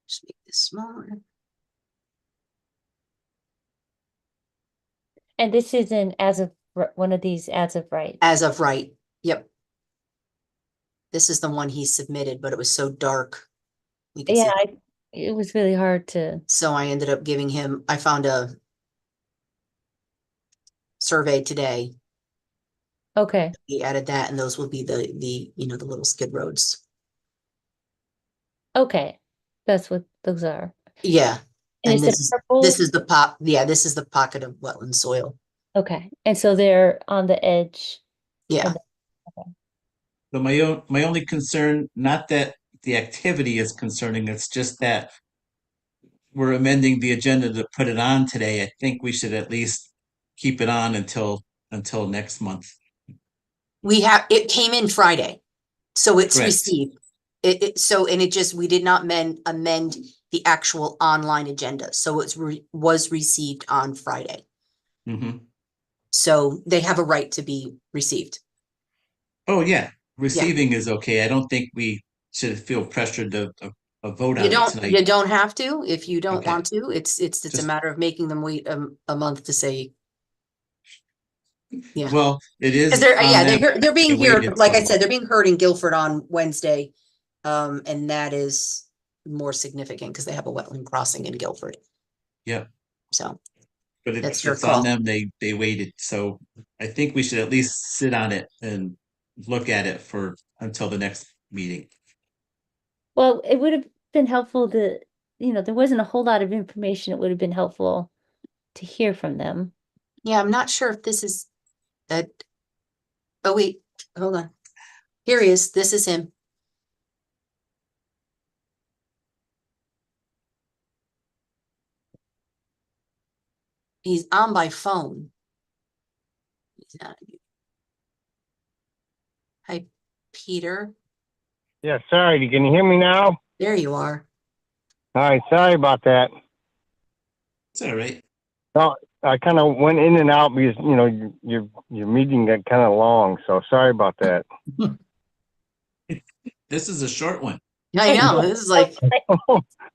Just make this smaller. And this isn't one of these as of right. As of right. Yep. This is the one he submitted, but it was so dark. We could Yeah, see. it was really hard to. So I ended up giving him, I found a survey today. Okay. He added that, and those will be the the little skid roads. Okay, that's what those are. Yeah. And And is it purple? this is the pocket of wetland soil. Okay, and so they're on the edge. Yeah. So my only concern, not that the activity is concerning, it's just that we're amending the agenda to put it on today. I think we should at least keep it on until next month. It came in Friday, so it's Correct. received. We did not amend the actual online agenda, so it was received on Friday. Mm-hmm. So they have a right to be received. Oh, yeah. Receiving is okay. I don't think we should feel pressured to vote on You it tonight. don't have to if you don't Okay. want to. It's a Just- matter of making them wait a month to say. Yeah. Well, it is. They're being They heard, waited like for I a said, they're being heard in Guilford on Wednesday. And that is more significant because they have a wetland crossing in Guilford. Yep. So, But That's your it's on call. them. They waited. So I think we should at least sit on it and look at it for until the next meeting. Well, it would have been helpful to, there wasn't a whole lot of information. It would have been helpful to hear from them. yeah, I'm not sure if this is that. Oh, wait, hold on. Here he is. This is him. He's on by phone. He's not. Hi, Peter. Yeah, sorry. Can you hear me now? There you are. All right, sorry about that. It's all right. No, I kind of went in and out because your meeting got kind of long, so sorry about that. This is a short one. I know. This is like,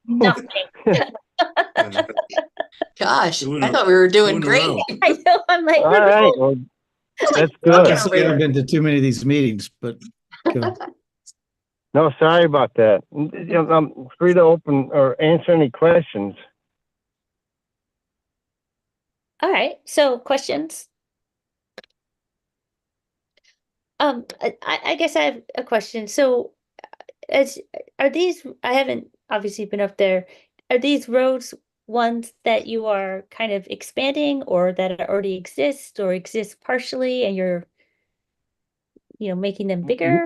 Nothing. gosh, Two in I a- thought we were two doing in a great. row. I know, I'm like, All right, well, that's good. Obviously, I haven't been to too many of these meetings, but go. No, sorry about that. I'm free to open or answer any questions. all right. So questions? I guess I have a question. So are these, I haven't obviously been up there. Are these roads ones that you are kind of expanding or that already exist or exist partially and you're, making them bigger?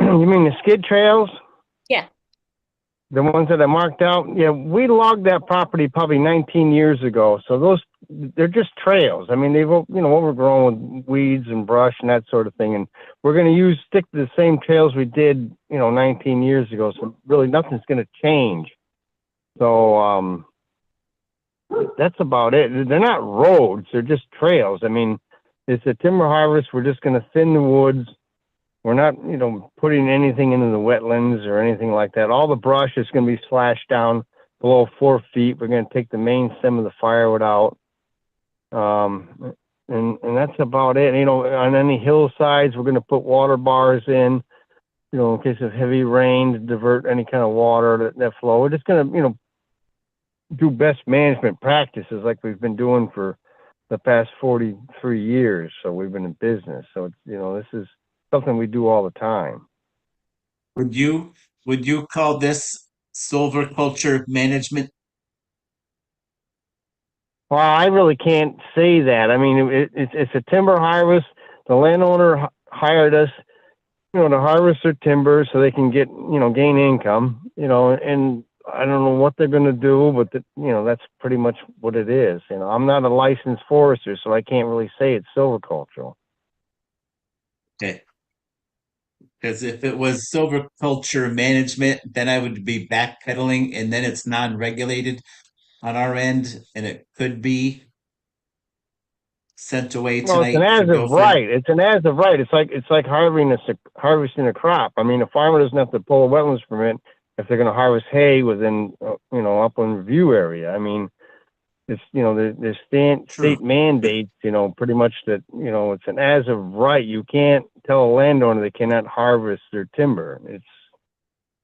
You mean the skid trails? Yeah. The ones that I marked out? Yeah, we logged that property probably 19 years ago. So they're just trails. I mean, they've, overgrown with weeds and brush and that sort of thing. And we're going to stick to the same trails we did, 19 years ago. So really nothing's going to change. So, that's about it. They're not roads. They're just trails. I mean, it's a timber harvest. We're just going to thin the woods. We're not, putting anything into the wetlands or anything like that. All the brush is going to be slashed down below 4 feet. We're going to take the main stem of the firewood out. And that's about it. On any hillsides, we're going to put water bars in, in case of heavy rain to divert any kind of water that flow. We're just going to, do best management practices like we've been doing for the past 43 years. So we've been in business. So it's, this is something we do all the time. Would you call this silviculture management? Well, I really can't say that. I mean, it's a timber harvest. The landowner hired us, to harvest their timber so they can get, gain income, and I don't know what they're going to do, but that's pretty much what it is. I'm not a licensed forester, so I can't really say it's silvicultural. Okay. Because if it was silviculture management, then I would be backpedaling and then it's non-regulated on our end and it could be sent away Well, it's an tonight to as go of for. right. It's an as of right. It's like harvesting a crop. I mean, a farmer doesn't have to pull a wetlands permit if they're going to harvest hay within, upland review area. I mean, it's, there's state mandates, pretty much that, it's an as of right. You can't tell a landowner they cannot harvest their timber.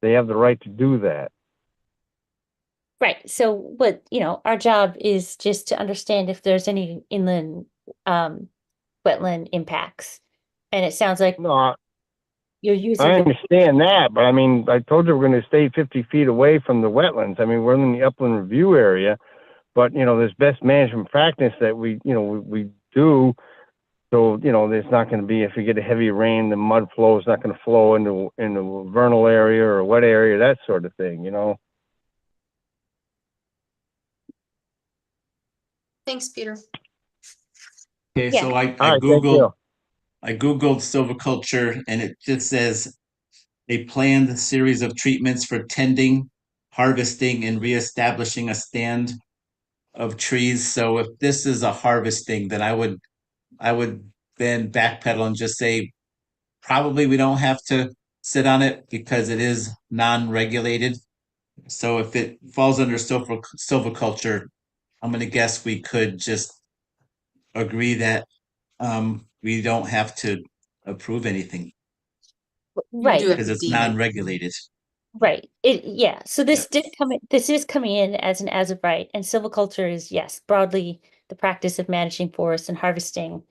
They have the right to do that. Right. So what, our job is just to understand if there's any inland wetland impacts. And it sounds like No, you're I using the, understand that, but I mean, I told you we're going to stay 50 feet away from the wetlands. I mean, we're in the upland review area, but there's best management practice that we do. So, there's not going to be, if you get a heavy rain, the mud flow is not going to flow into a vernal area or a wet area, that sort of thing, Thanks, Peter. Okay, Yeah. so All right, thank you. I Googled silviculture and it just says a planned series of treatments for tending, harvesting, and reestablishing a stand of trees. So if this is a harvesting, then I would then backpedal and just say probably we don't have to sit on it because it is non-regulated. So if it falls under silviculture, I'm gonna guess we could just agree that we don't have to approve anything You do right. have because to it's deem it. non-regulated. Right. Yeah. So this did come in, this is coming in as an as of right, and silviculture is, yes, broadly the practice of managing forests and harvesting.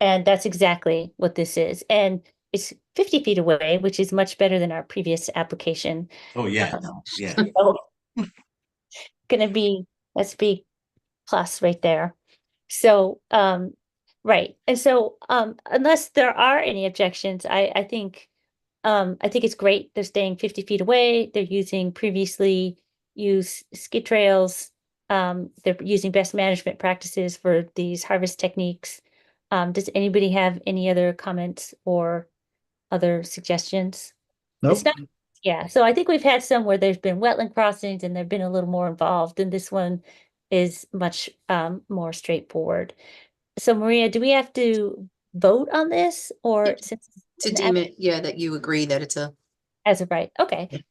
And that's exactly what this is. And it's 50 feet away, which is much better than our previous application. Oh, yeah, Um, yeah. so gonna be, that's big plus right there. So, right. And so, unless there are any objections, I think it's great. They're staying 50 feet away. They're using previously used skid trails. They're using best management practices for these harvest techniques. Does anybody have any other comments or other suggestions? It's Nope. not, yeah. So I think we've had some where there's been wetland crossings and they've been a little more involved, and this one is much more straightforward. So Maria, do we have to vote on this, or since it's To an deem it, yeah, that you agree that it's a, as of right? Okay.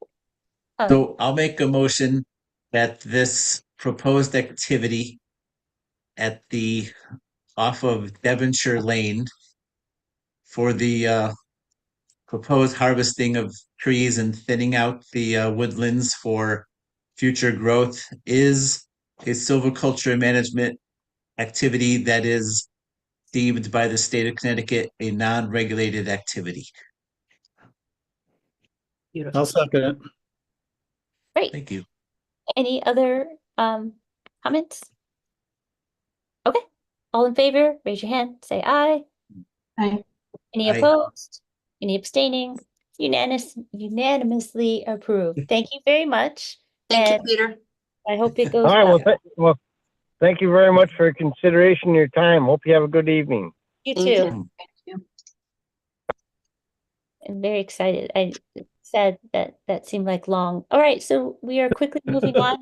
So I'll make a motion that this proposed activity at the off of Devonshire Lane for the proposed harvesting of trees and thinning out the woodlands for future growth is a silviculture management activity that is deemed by the state of Connecticut a non-regulated activity. beautiful. I'll second it. Great. Thank you. Any other comments? Okay. All in favor, raise your hand, say aye. Aye. Any Aye. opposed? Any abstaining? Unanimously approved. Thank you very much. Thank you, And Peter. I hope it All goes right, well. well, thank you very much for your consideration and your time. Hope you have a good evening. You Thank too. you. I'm very excited. I said that seemed like long. All right, so we are quickly moving on.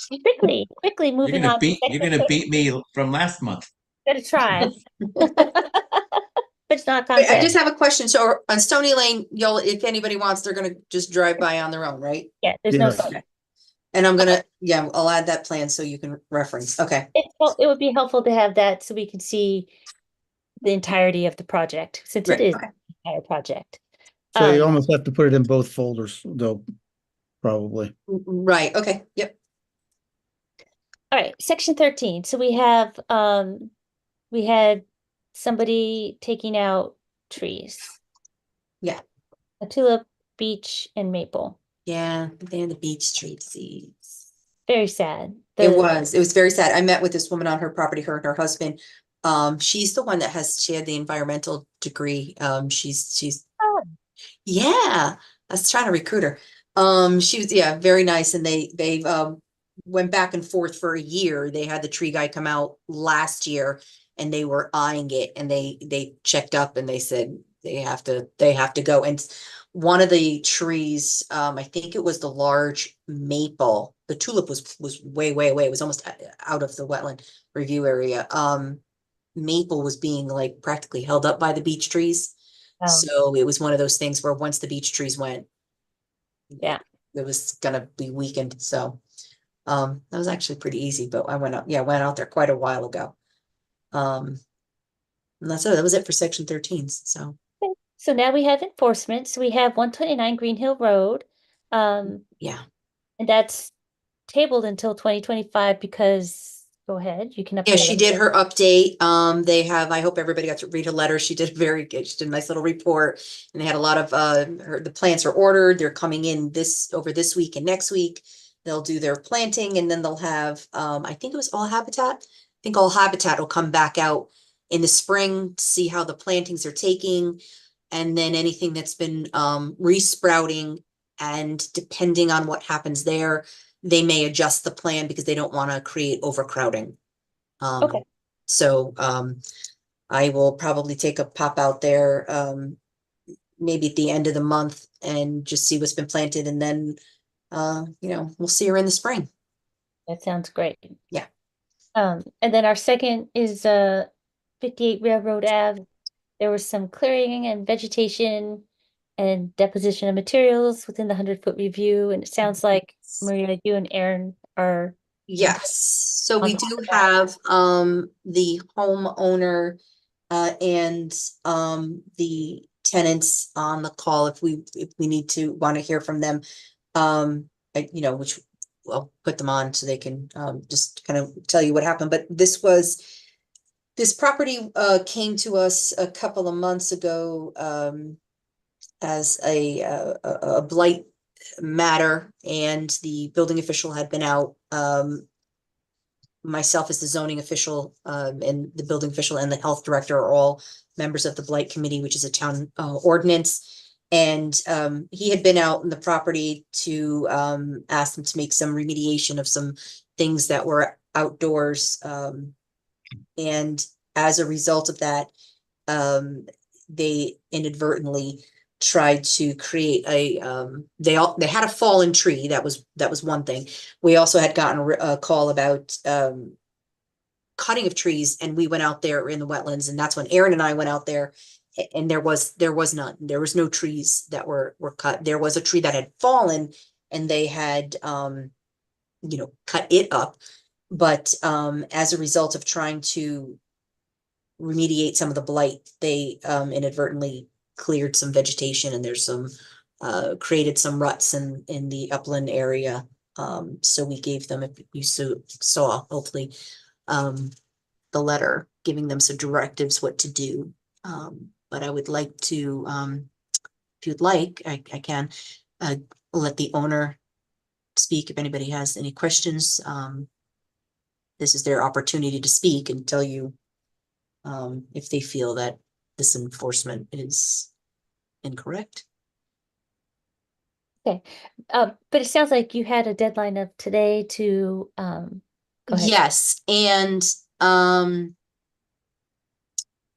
Quickly moving on. To You're section gonna beat me from last month. Gonna try. But it's not Wait, I content. just have a question. So on Stony Lane, you'll, if anybody wants, they're gonna just drive by on their own, right? Yeah, there's no Yes. sidewalk. And I'm gonna, yeah, I'll add that plan so you can reference. Okay. It would be helpful to have that so we can see the entirety of the project, since it Right, is okay. the entire project. So you Um, almost have to put it in both folders, though, probably. Right, okay, yep. all right, section 13. So we had somebody taking out trees. Yeah. A tulip, beech, and maple. Yeah, they're the beach street seeds. Very sad. It was very sad. I met with this woman on her property, her and her husband. She's the one that she had the environmental degree. She's Oh. yeah, I was trying to recruit her. She was, yeah, very nice. And they went back and forth for a year. They had the tree guy come out last year and they were eyeing it, and they checked up and they said they have to go. And one of the trees, I think it was the large maple. The tulip was way away. It was almost out of the wetland review area. Maple was being like practically held up by the beech trees. So it was one of those things where once the beech trees went, Yeah, it was gonna be weakened. So that was actually pretty easy, but I went out there quite a while ago. And that's it. That was it for section 13. So okay. So now we have enforcement. So we have 129 Green Hill Road. yeah. And that's tabled until 2025 because, go ahead, you can update. Yeah, she us. did her update. They have, I hope everybody got to read her letter. She did very good. She did a nice little report, and they had a lot of the plants are ordered. They're coming in over this week and next week. They'll do their planting, and then they'll have I think it was All Habitat. I think All Habitat will come back out in the spring to see how the plantings are taking, and then anything that's been resprouting, and depending on what happens there, they may adjust the plan because they don't want to create overcrowding. Okay. So I will probably take a pop out there maybe at the end of the month and just see what's been planted, and then we'll see her in the spring. That sounds great. Yeah. And then our second is 58 Railroad Ave. There was some clearing and vegetation and deposition of materials within the 100-foot review, and it sounds like Maria, you and Aaron are Yes, so we on top do of that. have the homeowner and the tenants on the call if we need to want to hear from them. Which I'll put them on so they can just kind of tell you what happened. But this property came to us a couple of months ago as a blight matter, and the building official had been out. Myself as the zoning official, and the building official and the health director are all members of the blight committee, which is a town ordinance. And he had been out in the property to ask them to make some remediation of some things that were outdoors. And as a result of that, they inadvertently tried to create they had a fallen tree. That was one thing. We also had gotten a call about cutting of trees, and we went out there in the wetlands, and that's when Aaron and I went out there, and there was none. There was no trees that were cut. There was a tree that had fallen, and they had cut it up. But as a result of trying to remediate some of the blight, they inadvertently cleared some vegetation, and there's some created some ruts in the upland area. So we gave them, if you saw, hopefully, the letter giving them some directives what to do. But I would like to, if you'd like, I can let the owner speak if anybody has any questions. This is their opportunity to speak and tell you if they feel that this enforcement is incorrect. Okay. But it sounds like you had a deadline of today to go ahead. Yes, and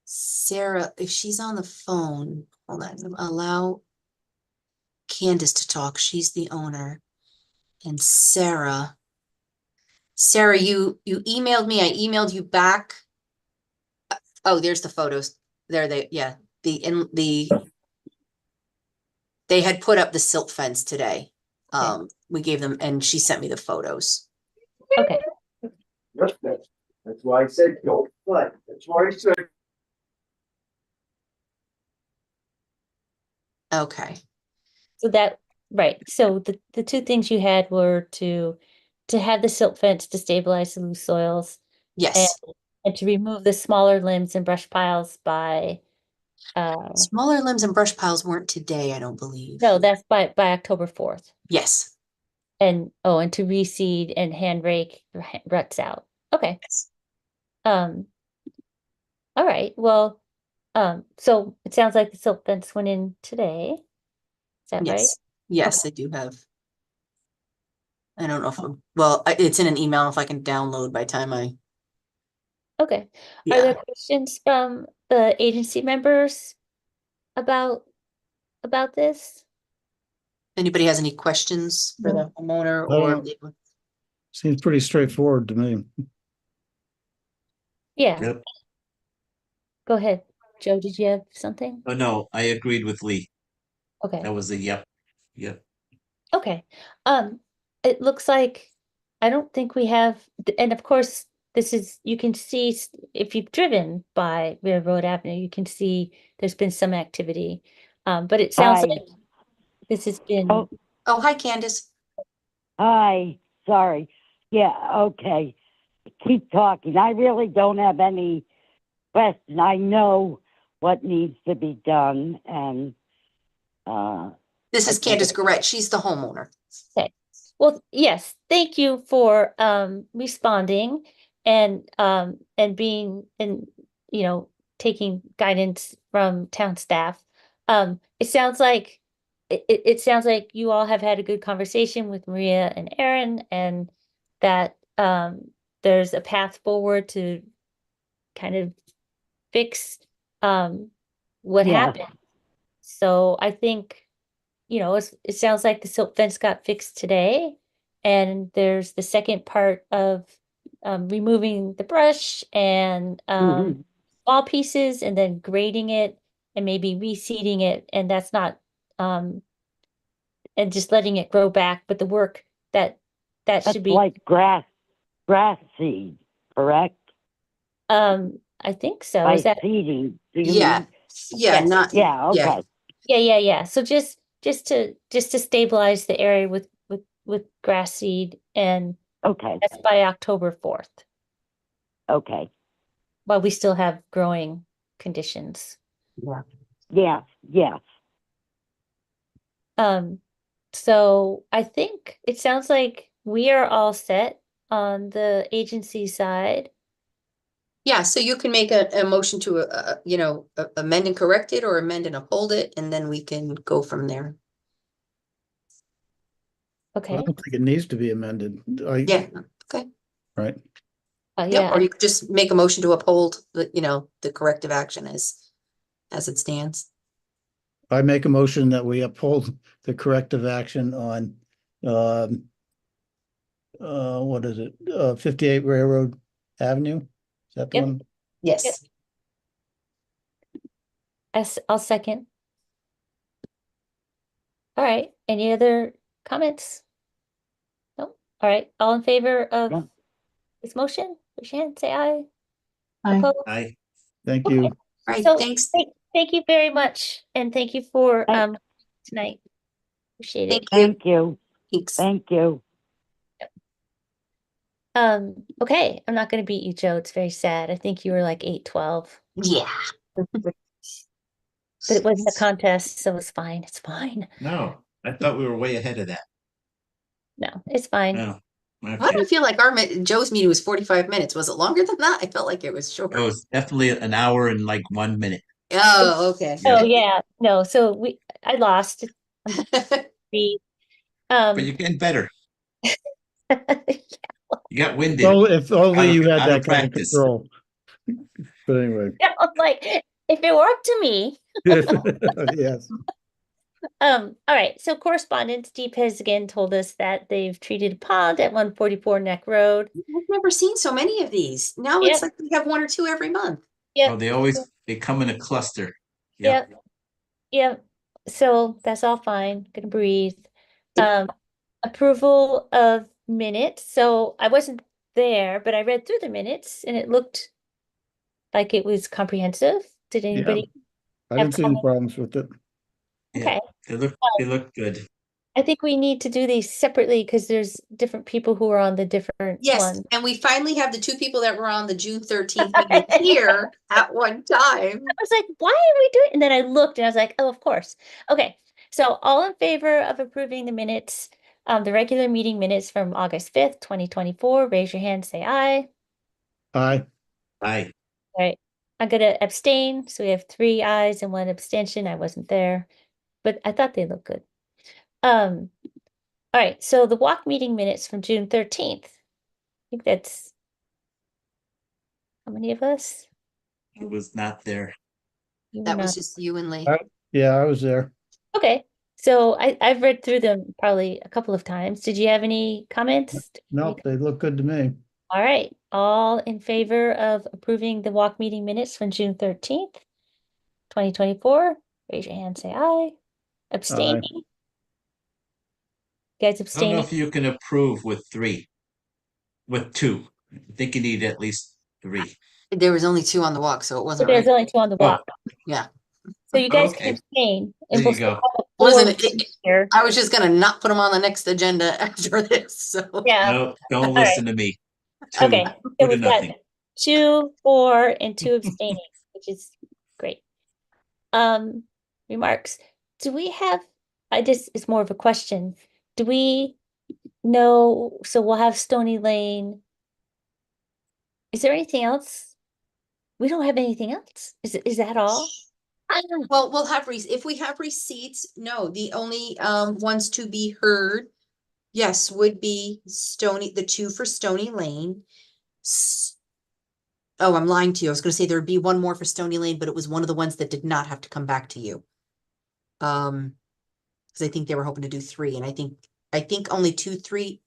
Sarah, if she's on the phone, hold on, allow Candace to talk. She's the owner. And Sarah, you emailed me. I emailed you back. Oh, there's the photos. There yeah. They had put up the silt fence today. We gave them, and she sent me the photos. Okay. That's why I said don't flood. That's why I said. Okay. So right. So the two things you had were to have the silt fence to stabilize the loose soils. Yes. And to remove the smaller limbs and brush piles by Smaller limbs and brush piles weren't today, I don't believe. no, that's by October 4th. Yes. And to reseed and hand rake ruts out. Okay. Yes. All right. Well, so it sounds like the silt fence went in today. Is that right? Yes, I do have. I don't know if it's in an email if I can download by time I. Okay. Yeah. Are there questions from the agency members about this? Anybody has any questions for the homeowner or? Seems pretty straightforward to me. Yeah. Yep. Go ahead. Joe, did you have something? Oh, no, I agreed with Lee. Okay. That was a yep. Yep. Okay. It looks like I don't think we have, and of course, this is, you can see if you've driven by Railroad Avenue, you can see there's been some activity. But it sounds Hi. like this has been, Oh. Oh, hi, Candace. Hi, sorry. Yeah, okay. Keep talking. I really don't have any question. I know what needs to be done, and This is Candace Garrett. She's the homeowner. okay. Well, yes, thank you for responding and being and taking guidance from town staff. It sounds like it sounds like you all have had a good conversation with Maria and Aaron, and that there's a path forward to kind of fix what Yes. happened. So I think, it sounds like the silt fence got fixed today, and there's the second part of removing the brush and small pieces, and then grading it and maybe reseeding it, and that's not and just letting it grow back. But the work that that's should be like grass seed, correct? I think so. By Is that seeding. Do you Yeah. mean Yeah, Yes. not, Yeah, yeah, okay. Yeah. So just to stabilize the area with grass seed, and Okay, that's by October 4th, okay. while we still have growing conditions. Yeah, yeah. So I think it sounds like we are all set on the agency side. yeah, so you can make a motion to, amend and correct it or amend and uphold it, and then we can go from there. I Okay. don't think it needs to be amended. Yeah, okay. Right. Yep, Yeah, or you could just make a motion to uphold the corrective action as it stands. I make a motion that we uphold the corrective action on, what is it? 58 Railroad Avenue? Is that the Yep. one? Yes. I'll second. All right. Any other comments? No. All right. All in favor Yeah. of this motion? Raise your hand, say aye. Aye. Opposed? I, Thank Okay. you. All right, So thanks. thank you very much, and thank you for Thank- tonight. Appreciate Thank it. you. Thank you, Thanks. thank you. Okay, I'm not gonna beat you, Joe. It's very sad. I think you were like 8-12. Yeah. But it wasn't a contest, so it's fine. It's fine. no, I thought we were way ahead of that. No, it's fine. Oh, Why do okay. I feel like Joe's meeting was 45 minutes? Was it longer than that? I felt like it was short. It was definitely an hour and like 1 minute. Oh, okay. Oh yeah, no. So I lost. The But you're getting better. You got winded. Well, if only you had out of that kind of practice. control. But anyway, I'm like, if it were up to me. yes. All right. So correspondence, Deep has again told us that they've treated a pond at 144 Neck Road. I've never seen so many of these. Now Yep. it's like we have one or two every month. Yep. Oh, they come in a cluster. Yep. Yep. So that's all fine. Gonna breathe. Approval of minutes. So I wasn't there, but I read through the minutes and it looked like it was comprehensive. Did anybody? I didn't see any problems with it. Okay. They look good. I think we need to do these separately because there's different people who are on the different Yes, ones. and we finally have the two people that were on the June 13th meeting here at one time. I was like, why are we doing? And then I looked and I was like, oh, of course. Okay. So all in favor of approving the minutes, the regular meeting minutes from August 5th, 2024, raise your hand, say aye. Aye. Aye. All right. I'm gonna abstain. So we have 3 ayes and 1 abstention. I wasn't there, but I thought they looked good. All right. So the walk meeting minutes from June 13th. I think that's how many of us? I was not there. You were That was not. just you and Lee. Yeah, I was there. Okay. So I've read through them probably a couple of times. Did you have any comments? No, they look good to me. All right. All in favor of approving the walk meeting minutes from June 13th, 2024? Raise your hand, say aye. Abstaining? You guys I don't know abstaining? if you can approve with 3. With 2. I think you need at least 3. There was only 2 on the walk, so it wasn't There's right. only 2 on the walk. Yeah. So you guys Okay. can abstain. There And you we'll still go. have a Wasn't four it- here. I was just gonna not put them on the next agenda after this, so. Yeah. No, don't All listen to me. 2. Okay. 2 So to we've got nothing. 2, 4, and 2 abstaining, which is great. Remarks. Do we have, it's more of a question. Do we know, so we'll have Stony Lane. Is there anything else? We don't have anything else. Is that all? Well, we'll have if we have receipts, no, the only ones to be heard, yes, would be the 2 for Stony Lane. Oh, I'm lying to you. I was gonna say there'd be 1 more for Stony Lane, but it was one of the ones that did not have to come back to you. Because I think they were hoping to do 3, and I think only 2, 3,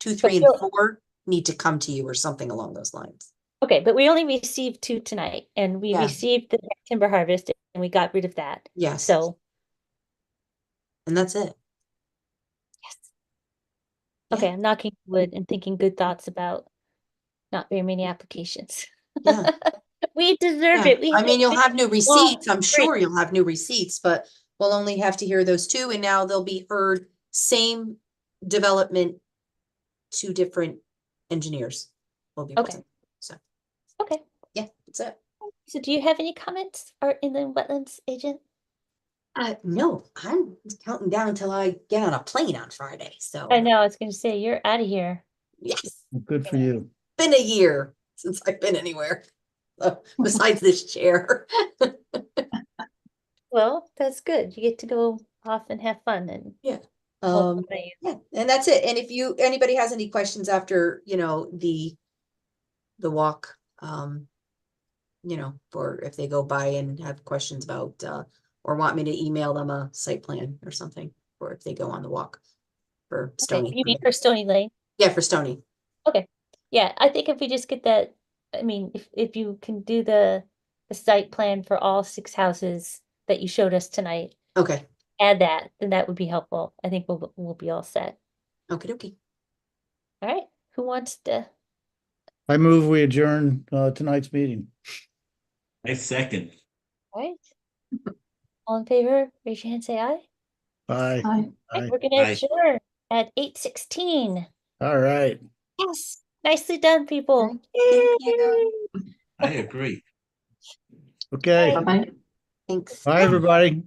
and 4 need to come to you or something along those lines. Okay, but we only received 2 tonight, and we Yeah. received the timber harvest, and we got rid of that. Yes. So, And that's it. yes. Yeah. Okay, I'm knocking wood and thinking good thoughts about not very many applications. Yeah. We deserve Yeah, it. We I mean, you'll have new Wow, receipts. I'm great. sure you'll have new receipts, but we'll only have to hear those two, and now they'll be heard same development, two different engineers will be Okay. present. So, Okay. yeah, that's it. So do you have any comments or in the wetlands agent? No, I'm counting down till I get on a plane on Friday, so. I know, I was gonna say, you're out of here. Yes, Good for you. been a year since I've been anywhere, besides this chair. Well, that's good. You get to go off and have fun and. Yeah. well, Um, play. yeah, and that's it. And if anybody has any questions after, the walk, or if they go by and have questions about, or want me to email them a site plan or something, or if they go on the walk for Okay, Stony. you mean for Stony Lane? Yeah, for Stony. Okay, yeah, I think if we just get that, I mean, if you can do the site plan for all 6 houses that you showed us tonight, Okay, add that, then that would be helpful. I think we'll be all set. okie dokie. All right, who wants to? I move we adjourn tonight's meeting. I second. All right. All in favor, raise your hand, say aye. Bye. Aye. Right, Aye. we're gonna Aye. adjourn at 8:16. All right. Yes, nicely done, people. Thank you. Yay! I agree. Okay. Bye. Bye-bye. Thanks. Bye, everybody.